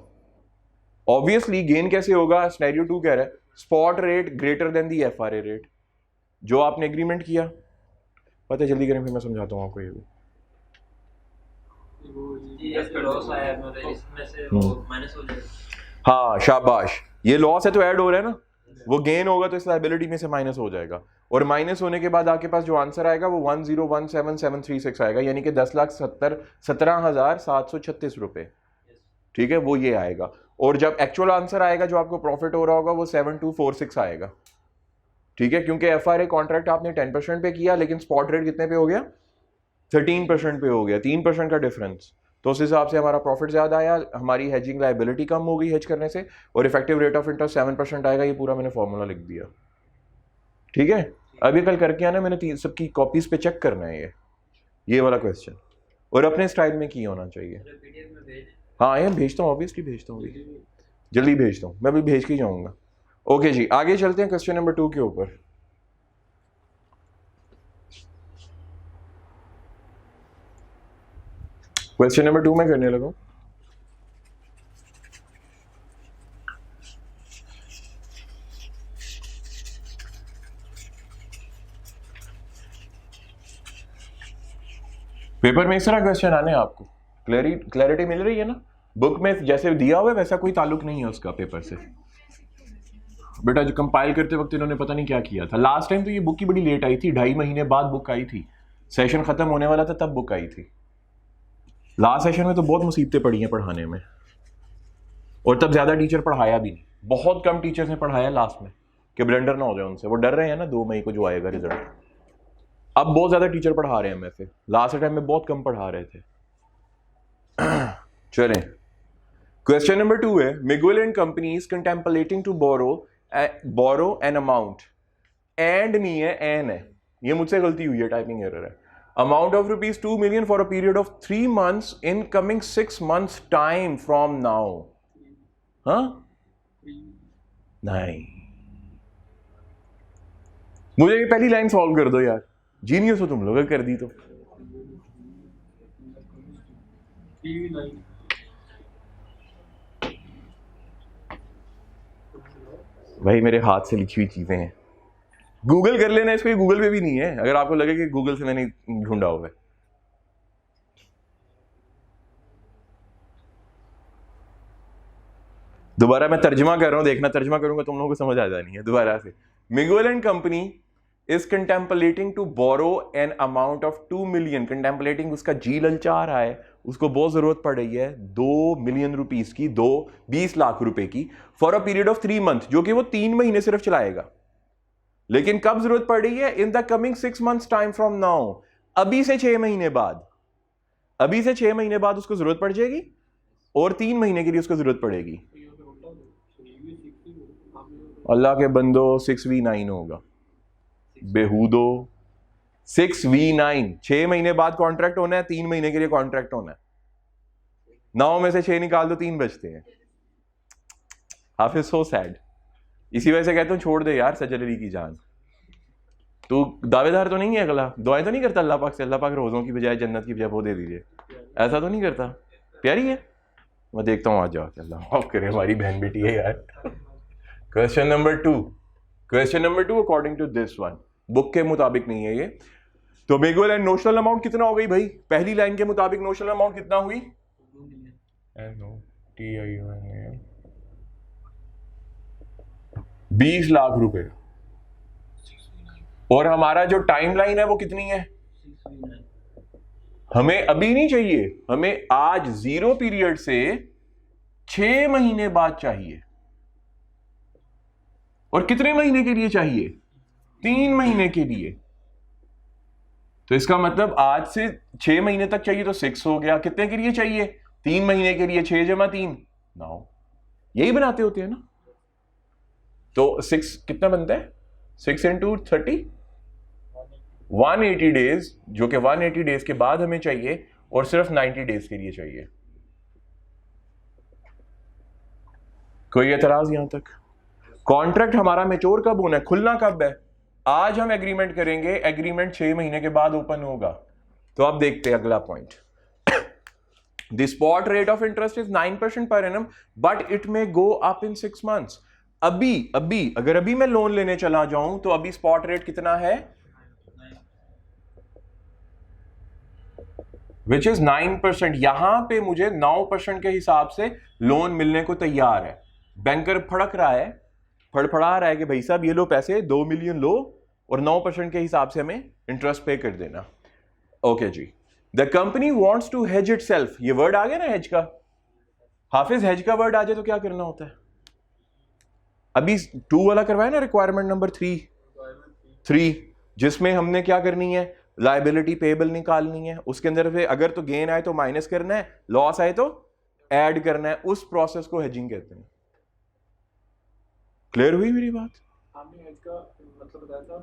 ऑब्वियसली। गेन कैसे होगा? सिनेरियो 2 कह रहा है स्पॉट रेट ग्रेटर देन दी FRA रेट, जो आपने एग्रीमेंट किया। पता है, जल्दी करें फिर मैं समझाता हूँ आपको। ये भी हाँ शाबाश, ये लॉस है तो ऐड हो रहा है ना, वो गेन होगा तो इस लायबिलिटी में से माइनस हो जाएगा, और माइनस होने के बाद आपके पास जो आंसर आएगा वो 1017736 आएगा, यानी कि 10,17,736 रुपए। ठीक है, वो ये आएगा। और जब एक्चुअल आंसर आएगा जो आपको प्रॉफिट हो रहा होगा वो 7246 आएगा। ठीक है, क्योंकि FRA कॉन्ट्रैक्ट आपने 10% पे किया, लेकिन स्पॉट रेट कितने पे हो गया? 13% पे हो गया, 3% का डिफरेंस। तो उस हिसाब से हमारा प्रॉफिट ज़्यादा आया, हमारी हेजिंग लायबिलिटी कम हो गई हेज करने से, और इफेक्टिव रेट ऑफ इंटरेस्ट 7% आएगा। ये पूरा मैंने फॉर्मूला लिख दिया। ठीक है, अभी कल करके आना, मैंने सबकी कॉपीज पे चेक करना है ये वाला क्वेश्चन, और अपने स्टाइल में की होना चाहिए। हाँ ये भेजता हूँ, ऑब्वियसली भेजता हूँ, जल्दी भेजता हूँ, मैं अभी भेज के जाऊँगा। ओके जी, आगे चलते हैं क्वेश्चन नंबर 2 के ऊपर। क्वेश्चन नंबर 2 में करने लगा। पेपर में इस तरह क्वेश्चन आने आपको क्लैरिटी मिल रही है ना? बुक में जैसे दिया हुआ है वैसा कोई ताल्लुक नहीं है उसका पेपर से। बेटा जो कंपाइल करते वक्त इन्होंने पता नहीं क्या किया था। लास्ट टाइम तो ये बुक की बड़ी लेट आई थी, 2.5 महीने बाद बुक आई थी, सेशन खत्म होने वाला था तब बुक आई थी। लास्ट सेशन में तो बहुत मुसीबतें पड़ी हैं पढ़ाने में, और तब ज्यादा टीचर पढ़ाया भी नहीं, बहुत कम टीचर्स ने पढ़ाया लास्ट में कि ब्लेंडर ना हो जाए उनसे। वो डर रहे हैं ना 2 मई को जो आएगा रिजल्ट। अब बहुत ज्यादा टीचर पढ़ा रहे हैं में से, लास्ट टाइम में बहुत कम पढ़ा रहे थे। चलें, क्वेश्चन नंबर 2 है Miguel and company is contemplating to borrow an amount, and नहीं है एन है, ये मुझसे गलती हुई है, टाइपिंग एरर है। Amount of ₹2 million for a period of 3 months in coming 6 months time from now. हाँ नहीं, मुझे ये पहली लाइन सॉल्व कर दो यार, जीनियस हो तुम लोग, कर दी तो। भाई मेरे हाथ से लिखी हुई चीजें हैं, गूगल कर लेना इसको, ये गूगल पे भी नहीं है अगर आपको लगे कि गूगल से मैंने ढूंढा हुआ है। दोबारा मैं तर्जमा कर रहा हूं, देखना तर्जमा करूंगा तुम लोगों को समझ आ जानी है। दोबारा से, Miguel and company is contemplating to borrow an amount of 2 million। Contemplating उसका जी ललचा रहा है, उसको बहुत जरूरत पड़ रही है 2 million रुपीस की, 20 लाख रुपए की, for a period of 3 months, जो कि वो 3 महीने सिर्फ चलाएगा। लेकिन कब जरूरत पड़ रही है? In the coming 6 months time from now, अभी से 6 महीने बाद। अभी से 6 महीने बाद उसको जरूरत पड़ जाएगी, और 3 महीने के लिए उसको जरूरत पड़ेगी। अल्लाह के बंदो 6v9 होगा, बेहूदो 6v9। 6 महीने बाद कॉन्ट्रैक्ट होना है, 3 महीने के लिए कॉन्ट्रैक्ट होना है। 9 में से 6 निकाल दो, 3 बचते हैं। हाफिज सो सैड, इसी वजह से कहते हूं छोड़ दे यार सर्जरी की जान। तू दावेदार तो नहीं है, अगला दुआएं तो नहीं करता अल्लाह पाक से, अल्लाह पाक रोजों की बजाय जन्नत की बजाय वो दे दीजिए, ऐसा तो नहीं करता? प्यारी है, मैं देखता हूँ आज जाके, अल्लाह माफ करे, हमारी बहन बेटी है यार। Question number 2, question number 2 according to this one, book के मुताबिक नहीं है ये। तो मिगुएल एंड नोशनल अमाउंट कितना हो गई भाई? पहली लाइन के मुताबिक नोशनल अमाउंट कितना हुई? 20 लाख रुपए। और हमारा जो टाइम लाइन है वो कितनी है? हमें अभी नहीं चाहिए, हमें आज 0 पीरियड से 6 महीने बाद चाहिए। और कितने महीने के लिए चाहिए? 3 महीने के लिए। तो इसका मतलब आज से 6 महीने तक चाहिए, तो 6 हो गया। कितने के लिए चाहिए? 3 महीने के लिए 6 × 3 9, यही बनाते होते हैं ना। तो 6 कितना बनता है? 6 × 30 180 डेज, जो कि 180 डेज के बाद हमें चाहिए, और सिर्फ 90 डेज के लिए चाहिए। कोई एतराज यहां तक? कॉन्ट्रैक्ट हमारा मैच्योर कब होना है, खुलना कब है? आज हम एग्रीमेंट करेंगे, एग्रीमेंट 6 महीने के बाद ओपन होगा। तो अब देखते हैं अगला point. The spot rate of interest is 9% per annum, but it may go up in 6 months। अभी अगर अभी मैं लोन लेने चला जाऊं तो अभी स्पॉट रेट कितना है? Which is 9%। यहां पे मुझे 9% के हिसाब से लोन मिलने को तैयार है। बैंकर फड़क रहा है, फड़फड़ा रहा है कि भाई साहब ये लो पैसे, 2 मिलियन लो, और 9% के हिसाब से हमें इंटरेस्ट पे कर देना। ओके जी। The company wants to hedge itself, ये वर्ड आ गया ना हेज का। हाफिज हेज का वर्ड आ जाए तो क्या करना होता है? अभी 2 वाला करवाया ना, रिक्वायरमेंट नंबर 3, जिसमें हमने क्या करनी है? लायबिलिटी पेबल निकालनी है। उसके अंदर से अगर तो गेन आए तो माइनस करना है, लॉस आए तो ऐड करना है। उस प्रोसेस को हेजिंग कहते हैं। क्लियर हुई मेरी बात? आपने हेज का मतलब बताया था,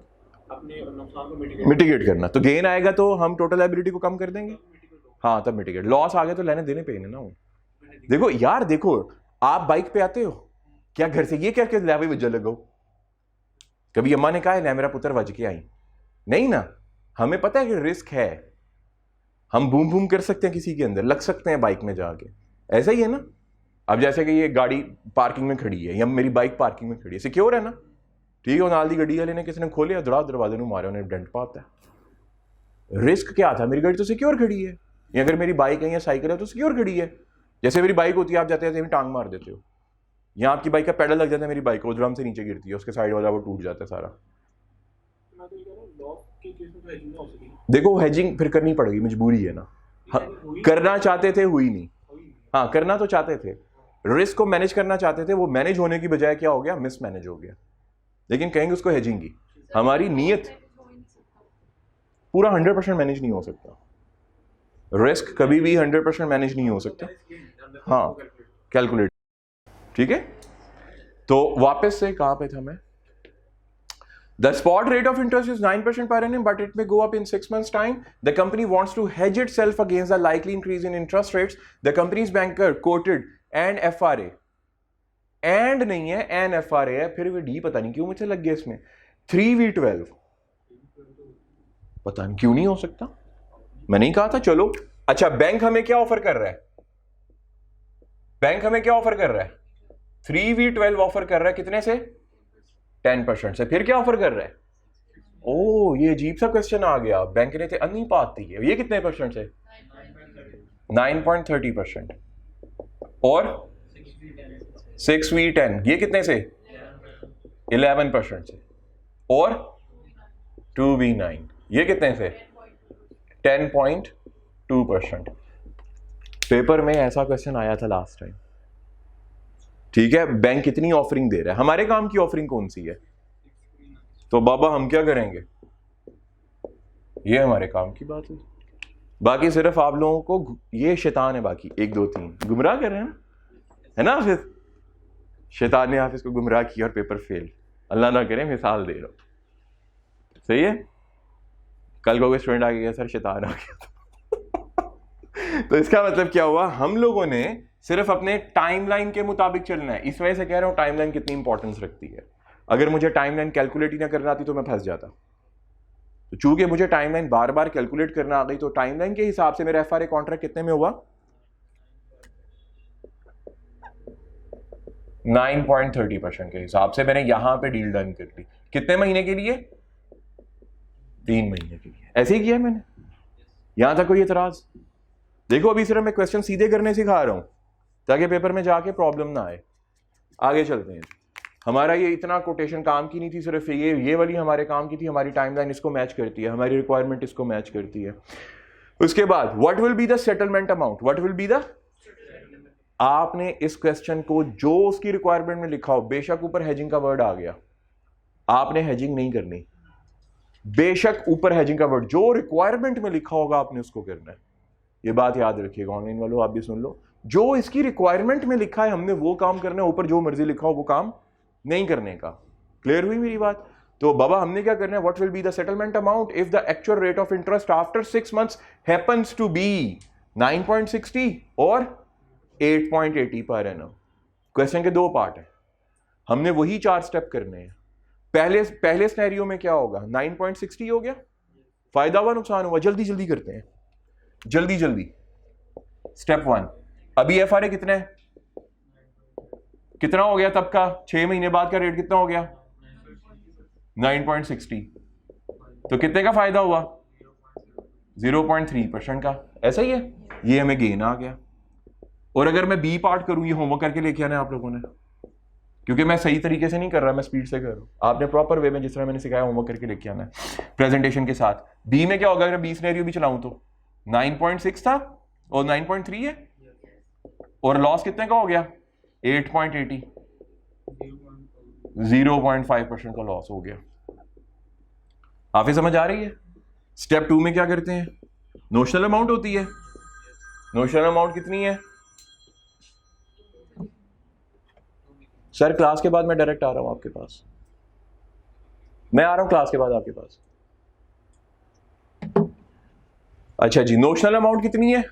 अपने नुकसान को मिटिगेट करना। तो गेन आएगा तो हम टोटल लायबिलिटी को कम कर देंगे, हाँ तब मिटिगेट। लॉस आ गया तो लेने देने पे ना। देखो यार, देखो आप बाइक पे आते हो क्या घर से ये क्या क्या भाई वजह लगो? कभी अम्मा ने कहा है ना मेरा पुत्र वज के आई? नहीं ना। हमें पता है कि रिस्क है, हम बूम बूम कर सकते हैं किसी के अंदर, लग सकते हैं बाइक में जाके, ऐसा ही है ना। अब जैसे कि ये गाड़ी पार्किंग में खड़ी है या मेरी बाइक पार्किंग में खड़ी है, सिक्योर है ना, ठीक है। नाल दी गड्डी वाले ने किसी ने खोलिया दरवाजे ਨੂੰ मारे, उन्हें डेंट पाता है। रिस्क क्या था, मेरी गाड़ी तो सिक्योर खड़ी है, या अगर मेरी बाइक है या साइकिल है तो सिक्योर खड़ी है। जैसे मेरी बाइक होती है, आप जाते हैं टांग मार देते हो, या आपकी बाइक का पैडल लग जाता है, मेरी बाइक को ड्रम से नीचे गिरती है, उसके साइड वाला वो टूट जाता है सारा। देखो हेजिंग फिर करनी पड़ेगी, मजबूरी है ना। हाँ, करना चाहते थे, हुई नहीं। हाँ, करना तो चाहते थे, रिस्क को मैनेज करना चाहते थे, वो मैनेज होने की बजाय क्या हो गया, मिस मैनेज हो गया। लेकिन कहेंगे उसको हेजिंग की, हमारी नीयत पूरा 100% मैनेज नहीं हो सकता, रिस्क कभी भी 100% मैनेज नहीं हो सकता। हाँ, कैलकुलेट, ठीक है। तो वापस से कहां पे था मैं, The spot rate of interest is 9% per annum, but it may go up in 6 months' time. The company wants to hedge itself against the likely increase in interest rates. The company's banker quoted and FRA. And नहीं है, and FRA है, फिर भी D पता नहीं क्यों मुझे लग गया इसमें। 3V12 पता नहीं क्यों नहीं हो सकता, मैं नहीं कहा था। चलो अच्छा, बैंक हमें क्या ऑफर कर रहा है, बैंक हमें क्या ऑफर कर रहा है, 3V12 ऑफर कर रहा है, कितने से, 10% से। फिर क्या ऑफर कर रहा है, ओ ये अजीब सा क्वेश्चन आ गया, बैंक ने थे अन्नी पाती है, ये कितने परसेंट से, 9.30%, और 6V10 ये कितने से, 11% से, और 2V9 ये कितने से, 10.2%। पेपर में ऐसा क्वेश्चन आया था लास्ट टाइम, ठीक है। बैंक कितनी ऑफरिंग दे रहा है, हमारे काम की ऑफरिंग कौन सी है, तो बाबा हम क्या करेंगे, ये हमारे काम की बात है। बाकी सिर्फ आप लोगों को ये शैतान है, बाकी 1 2 3 गुमराह कर रहे हैं, है ना। हाफिज, शैतान ने हाफिज को गुमराह किया और पेपर फेल, अल्लाह ना करे, मिसाल दे रहा हूं, सही है। कल को कोई स्टूडेंट आ गया, सर शैतान आ गया तो इसका मतलब क्या हुआ, हम लोगों ने सिर्फ अपने टाइमलाइन के मुताबिक चलना है। इस वजह से कह रहा हूं टाइमलाइन कितनी इंपॉर्टेंस रखती है। अगर मुझे टाइमलाइन कैलकुलेट ही ना करना आती तो मैं फंस जाता। तो चूंकि मुझे टाइमलाइन बार बार कैलकुलेट करना आ गई, तो टाइमलाइन के हिसाब से मेरा FRA कॉन्ट्रैक्ट कितने में हुआ, 9.30% के हिसाब से मैंने यहां पे डील डन कर ली। कितने महीने के लिए, 3 महीने के लिए। ऐसे ही किया मैंने, यहां तक कोई एतराज। देखो अभी सिर्फ मैं क्वेश्चन सीधे करने सिखा रहा हूं ताकि पेपर में जाके प्रॉब्लम ना आए। आगे चलते हैं। हमारा ये इतना कोटेशन काम की नहीं थी, सिर्फ ये वाली हमारे काम की थी। हमारी टाइमलाइन इसको मैच करती है, हमारी रिक्वायरमेंट इसको मैच करती है। उसके बाद what will be the settlement amount, what will be the, आपने इस क्वेश्चन को जो उसकी रिक्वायरमेंट में लिखा हो, बेशक ऊपर हेजिंग का वर्ड आ गया, आपने हेजिंग नहीं करनी। बेशक ऊपर हेजिंग का वर्ड जो रिक्वायरमेंट में लिखा होगा आपने उसको करना है। ये बात याद रखिएगा, ऑनलाइन वालों आप भी सुन लो, जो इसकी रिक्वायरमेंट में लिखा है हमने वो काम करना है, ऊपर जो मर्जी लिखा हो वो काम नहीं करने का। क्लियर हुई मेरी बात। तो बाबा हमने क्या करना है, what will be the settlement amount if the actual rate of interest after 6 months happens to be 9.60 और 8.80 पर एनम। क्वेश्चन के 2 पार्ट है, हमने वही 4 स्टेप करने हैं। पहले सिनेरियो में क्या होगा, 9.60 हो गया, फायदा हुआ नुकसान हुआ, जल्दी जल्दी करते हैं, जल्दी जल्दी। स्टेप 1, अभी FRA कितना है, कितना हो गया तब का, 6 महीने बाद का रेट कितना हो गया, 9.60। तो कितने का फायदा हुआ, 0.3% का। ऐसा ही है, ये हमें गेन आ गया। और अगर मैं बी पार्ट करूं, ये होमवर्क करके लेके आना है आप लोगों ने, क्योंकि मैं सही तरीके से नहीं कर रहा, मैं स्पीड से कर रहा हूं। आपने प्रॉपर वे में जिस तरह मैंने सिखाया होमवर्क करके लेके आना है प्रेजेंटेशन के साथ। बी में क्या होगा, अगर बी सिनेरियो भी चलाऊं तो 9.6 था और 9.3 है, और लॉस कितने का हो गया, 8.80, 0.5% का लॉस हो गया। आप समझ आ रही है। स्टेप 2 में क्या करते हैं, नोशनल अमाउंट होती है। नोशनल अमाउंट कितनी है सर, क्लास के बाद मैं डायरेक्ट आ रहा हूं आपके पास, मैं आ रहा हूं क्लास के बाद आपके पास। अच्छा जी, नोशनल अमाउंट कितनी है,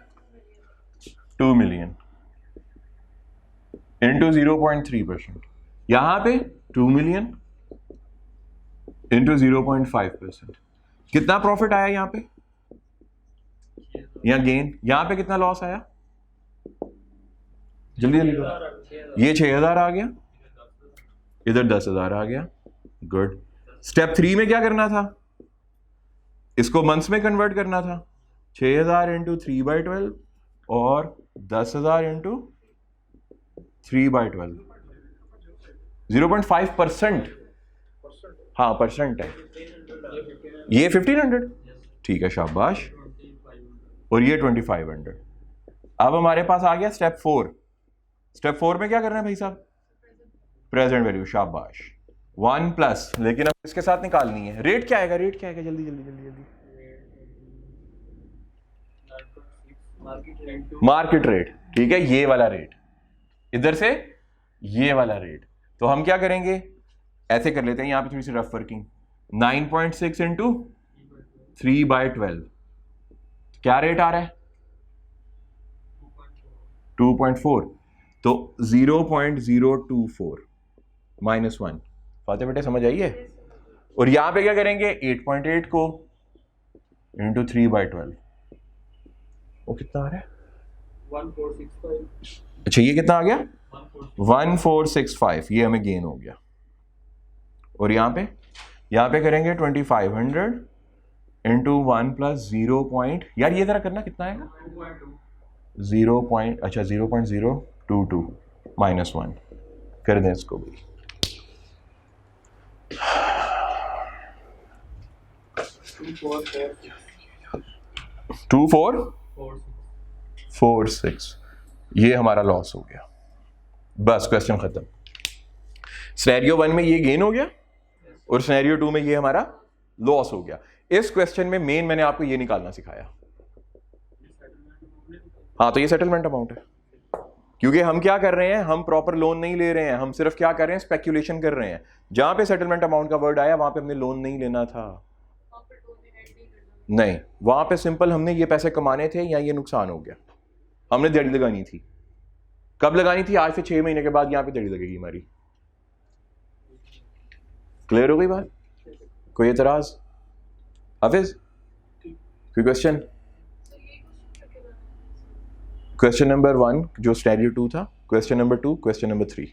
2 मिलियन इंटू 0.3%। यहां पे 2 मिलियन इंटू 0.5%। कितना प्रॉफिट आया यहां पे, यहाँ गेन, यहाँ पे कितना लॉस आया, जल्दी जल्दी करो। ये 6,000 आ गया, इधर 10,000 आ गया। गुड। स्टेप 3 में क्या करना था, इसको मंथ्स में कन्वर्ट करना था। 6,000 इंटू 3/12 और 10,000 इंटू 3/12, 0.5%। हाँ परसेंट है, ये 1500, ठीक है शाबाश, और ये 2500। अब हमारे पास आ गया स्टेप 4। स्टेप 4 में क्या करना है भाई साहब, प्रेजेंट वैल्यू, शाबाश। 1 प्लस, लेकिन अब इसके साथ निकालनी है। रेट क्या आएगा, रेट क्या आएगा, जल्दी जल्दी जल्दी जल्दी। मार्केट रेट, ठीक है, ये वाला रेट, इधर से ये वाला रेट। तो हम क्या करेंगे, ऐसे कर लेते हैं, यहां पे थोड़ी सी रफ वर्किंग। 9.6 इंटू 3/12, क्या रेट आ रहा है, 2.4, तो 0.024 -1। फाते बेटे समझ आइए। और यहां पे क्या करेंगे, 8.8 को इंटू 3/12, वो कितना आ रहा है, 1465। अच्छा ये कितना आ गया, 1465, ये हमें गेन हो गया। और यहाँ पे करेंगे 2500 इंटू 1 प्लस 0 पॉइंट, यार ये जरा करना कितना आएगा, 0.022 -1 कर दें इसको भी। 2446, ये हमारा लॉस हो गया। बस क्वेश्चन खत्म। सिनेरियो 1 में ये गेन हो गया और सिनेरियो 2 में ये हमारा लॉस हो गया। इस क्वेश्चन में मेन मैंने आपको ये निकालना सिखाया। हाँ तो ये सेटलमेंट अमाउंट है, क्योंकि हम क्या कर रहे हैं, हम प्रॉपर लोन नहीं ले रहे हैं, हम सिर्फ क्या कर रहे हैं, स्पेक्यूलेशन कर रहे हैं। जहां पे सेटलमेंट अमाउंट का वर्ड आया वहां पे हमने लोन नहीं लेना था, नहीं, वहां पे सिंपल हमने ये पैसे कमाने थे या ये नुकसान हो गया, हमने दिहाड़ी लगानी थी। कब लगानी थी, आज से 6 महीने के बाद यहां पे दिहाड़ी लगेगी हमारी। क्लियर हो गई बात, कोई एतराज हाफिज, कोई क्वेश्चन? क्वेश्चन नंबर 1 जो सिनेरियो 2 था, क्वेश्चन नंबर 2, क्वेश्चन नंबर 3।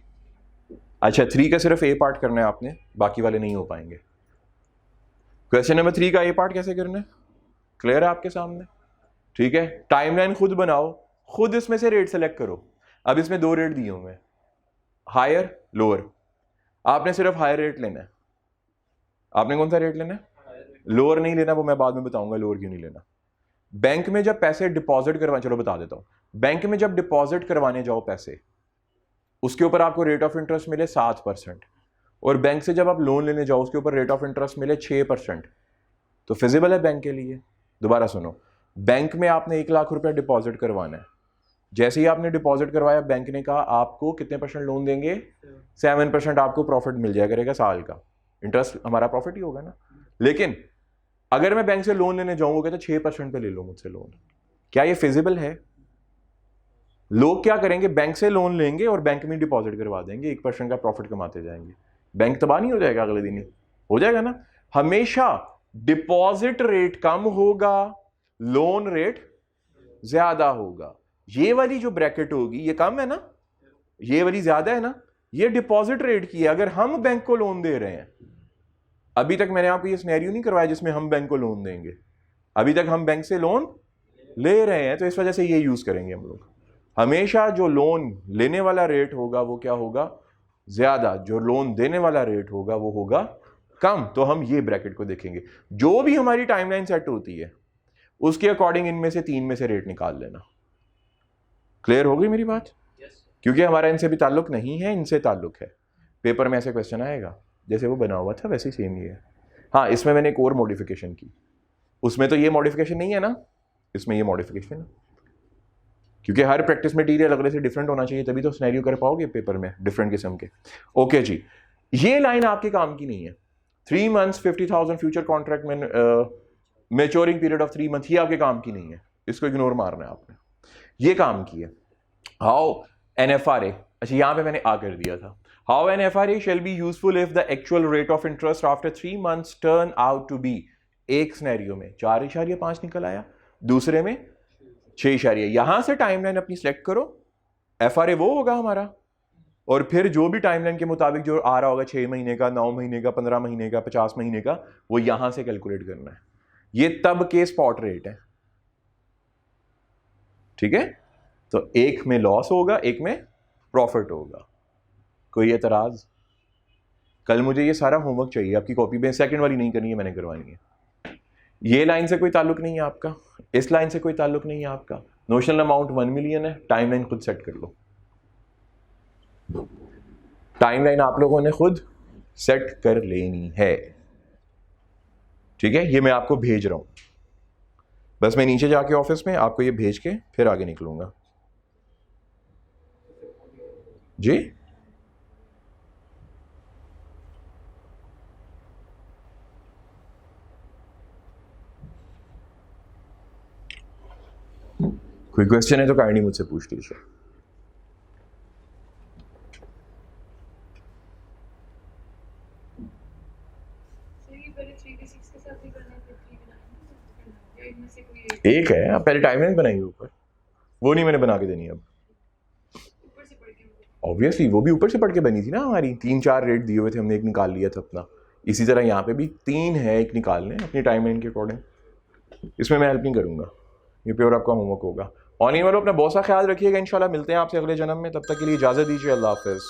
अच्छा 3 का सिर्फ ए पार्ट करना है आपने, बाकी वाले नहीं हो पाएंगे। क्वेश्चन नंबर 3 का ए पार्ट कैसे करना है, क्लियर है आपके सामने, ठीक है। टाइमलाइन खुद बनाओ, खुद इसमें से रेट सेलेक्ट करो। अब इसमें 2 रेट दिए हुए हैं, हायर लोअर, आपने सिर्फ हायर रेट लेना है। आपने कौन सा रेट लेना है, लोअर नहीं लेना, वो मैं बाद में बताऊंगा लोअर क्यों नहीं लेना। बैंक में जब पैसे डिपॉजिट करवा, चलो बता देता हूं, बैंक में जब डिपॉजिट करवाने जाओ पैसे, उसके ऊपर आपको रेट ऑफ इंटरेस्ट मिले 7%, और बैंक से जब आप लोन लेने जाओ उसके ऊपर रेट ऑफ इंटरेस्ट मिले 6%, तो फिजिबल है बैंक के लिए। दोबारा सुनो, बैंक में आपने 1 लाख रुपया डिपॉजिट करवाना है, जैसे ही आपने डिपॉजिट करवाया बैंक ने कहा आपको कितने % लोन देंगे, 7% आपको प्रॉफिट मिल जाया करेगा साल का, इंटरेस्ट हमारा प्रॉफिट ही होगा ना। लेकिन अगर मैं बैंक से लोन लेने जाऊंगा तो 6% पे ले लो मुझसे लोन, क्या ये फिजिबल है? लोग क्या करेंगे, बैंक से लोन लेंगे और बैंक में डिपॉजिट करवा देंगे, 1% का प्रॉफिट कमाते जाएंगे, बैंक तबाह नहीं हो जाएगा अगले दिन ही, हो जाएगा ना। हमेशा डिपॉजिट रेट कम होगा, लोन रेट ज्यादा होगा। ये वाली जो ब्रैकेट होगी ये कम है ना, ये वाली ज्यादा है ना, ये डिपॉजिट रेट की है। अगर हम बैंक को लोन दे रहे हैं, अभी तक मैंने आपको ये सिनेरियो नहीं करवाया जिसमें हम बैंक को लोन देंगे, अभी तक हम बैंक से लोन ले रहे हैं, तो इस वजह से ये यूज करेंगे हम लोग। हमेशा जो लोन लेने वाला रेट होगा वो क्या होगा, ज्यादा, जो लोन देने वाला रेट होगा वो होगा कम। तो हम ये ब्रैकेट को देखेंगे, जो भी हमारी टाइमलाइन सेट होती है उसके अकॉर्डिंग इनमें से 3 में से रेट निकाल लेना। क्लियर हो गई मेरी बात? क्योंकि हमारा इनसे भी ताल्लुक नहीं है, इनसे ताल्लुक है। पेपर में ऐसे क्वेश्चन आएगा जैसे वो बना हुआ था वैसे ही सेम ही है। हाँ इसमें मैंने एक और मॉडिफिकेशन की, उसमें तो ये मॉडिफिकेशन नहीं है ना, इसमें ये मॉडिफिकेशन है, क्योंकि हर प्रैक्टिस मटेरियल अगले से डिफरेंट होना चाहिए, तभी तो सिनेरियो कर पाओगे पेपर में डिफरेंट किस्म के। ओके जी, ये लाइन आपके काम की नहीं है। 3 months 50,000 फ्यूचर कॉन्ट्रैक्ट में मैच्योरिंग पीरियड ऑफ 3 months, ये आपके काम की नहीं है, इसको इग्नोर मारना है आपने। ये काम की है हाउ NFRA, अच्छा यहां पे मैंने आ कर दिया था, how NFRA shall be useful if the actual rate of interest after 3 months turn out to be, एक सिनेरियो में 4.5 निकल आया, दूसरे में 6 यहाँ से टाइमलाइन अपनी सेलेक्ट करो, FRA वो होगा हमारा, और फिर जो भी टाइमलाइन के मुताबिक जो आ रहा होगा 6 महीने का, 9 महीने का, 15 महीने का, 50 महीने का, वो यहां से कैलकुलेट करना है। ये तब के स्पॉट रेट है, ठीक है। तो एक में लॉस होगा, एक में प्रॉफिट होगा। कोई एतराज? कल मुझे ये सारा होमवर्क चाहिए आपकी कॉपी में, सेकंड वाली नहीं करनी है, मैंने करवानी है। ये लाइन से कोई ताल्लुक नहीं है आपका, इस लाइन से कोई ताल्लुक नहीं है आपका। नोशनल अमाउंट 1 मिलियन है, टाइमलाइन खुद सेट कर लो। टाइमलाइन आप लोगों ने खुद सेट कर लेनी है, ठीक है। ये मैं आपको भेज रहा हूं, बस मैं नीचे जाके ऑफिस में आपको ये भेज के फिर आगे निकलूंगा जी। कोई क्वेश्चन है तो काइंडली मुझसे पूछ लीजिए। एक है, आप पहले टाइमलाइन बनाइए ऊपर, वो नहीं मैंने बना के देनी अब। ऑब्वियसली वो भी ऊपर से पढ़ के बनी थी ना हमारी, 3-4 रेट दिए हुए थे, हमने एक निकाल लिया था अपना। इसी तरह यहाँ पे भी 3 है, एक निकालने अपनी टाइमलाइन के अकॉर्डिंग। इसमें मैं हेल्प नहीं करूँगा, ये प्योर आपका होमवर्क होगा। ऑनलाइन वालों अपना बहुत सा ख्याल रखिएगा, इंशाल्लाह मिलते हैं आपसे अगले जन्म में। तब तक के लिए इजाज़त दीजिए, अल्लाह हाफ़िज़।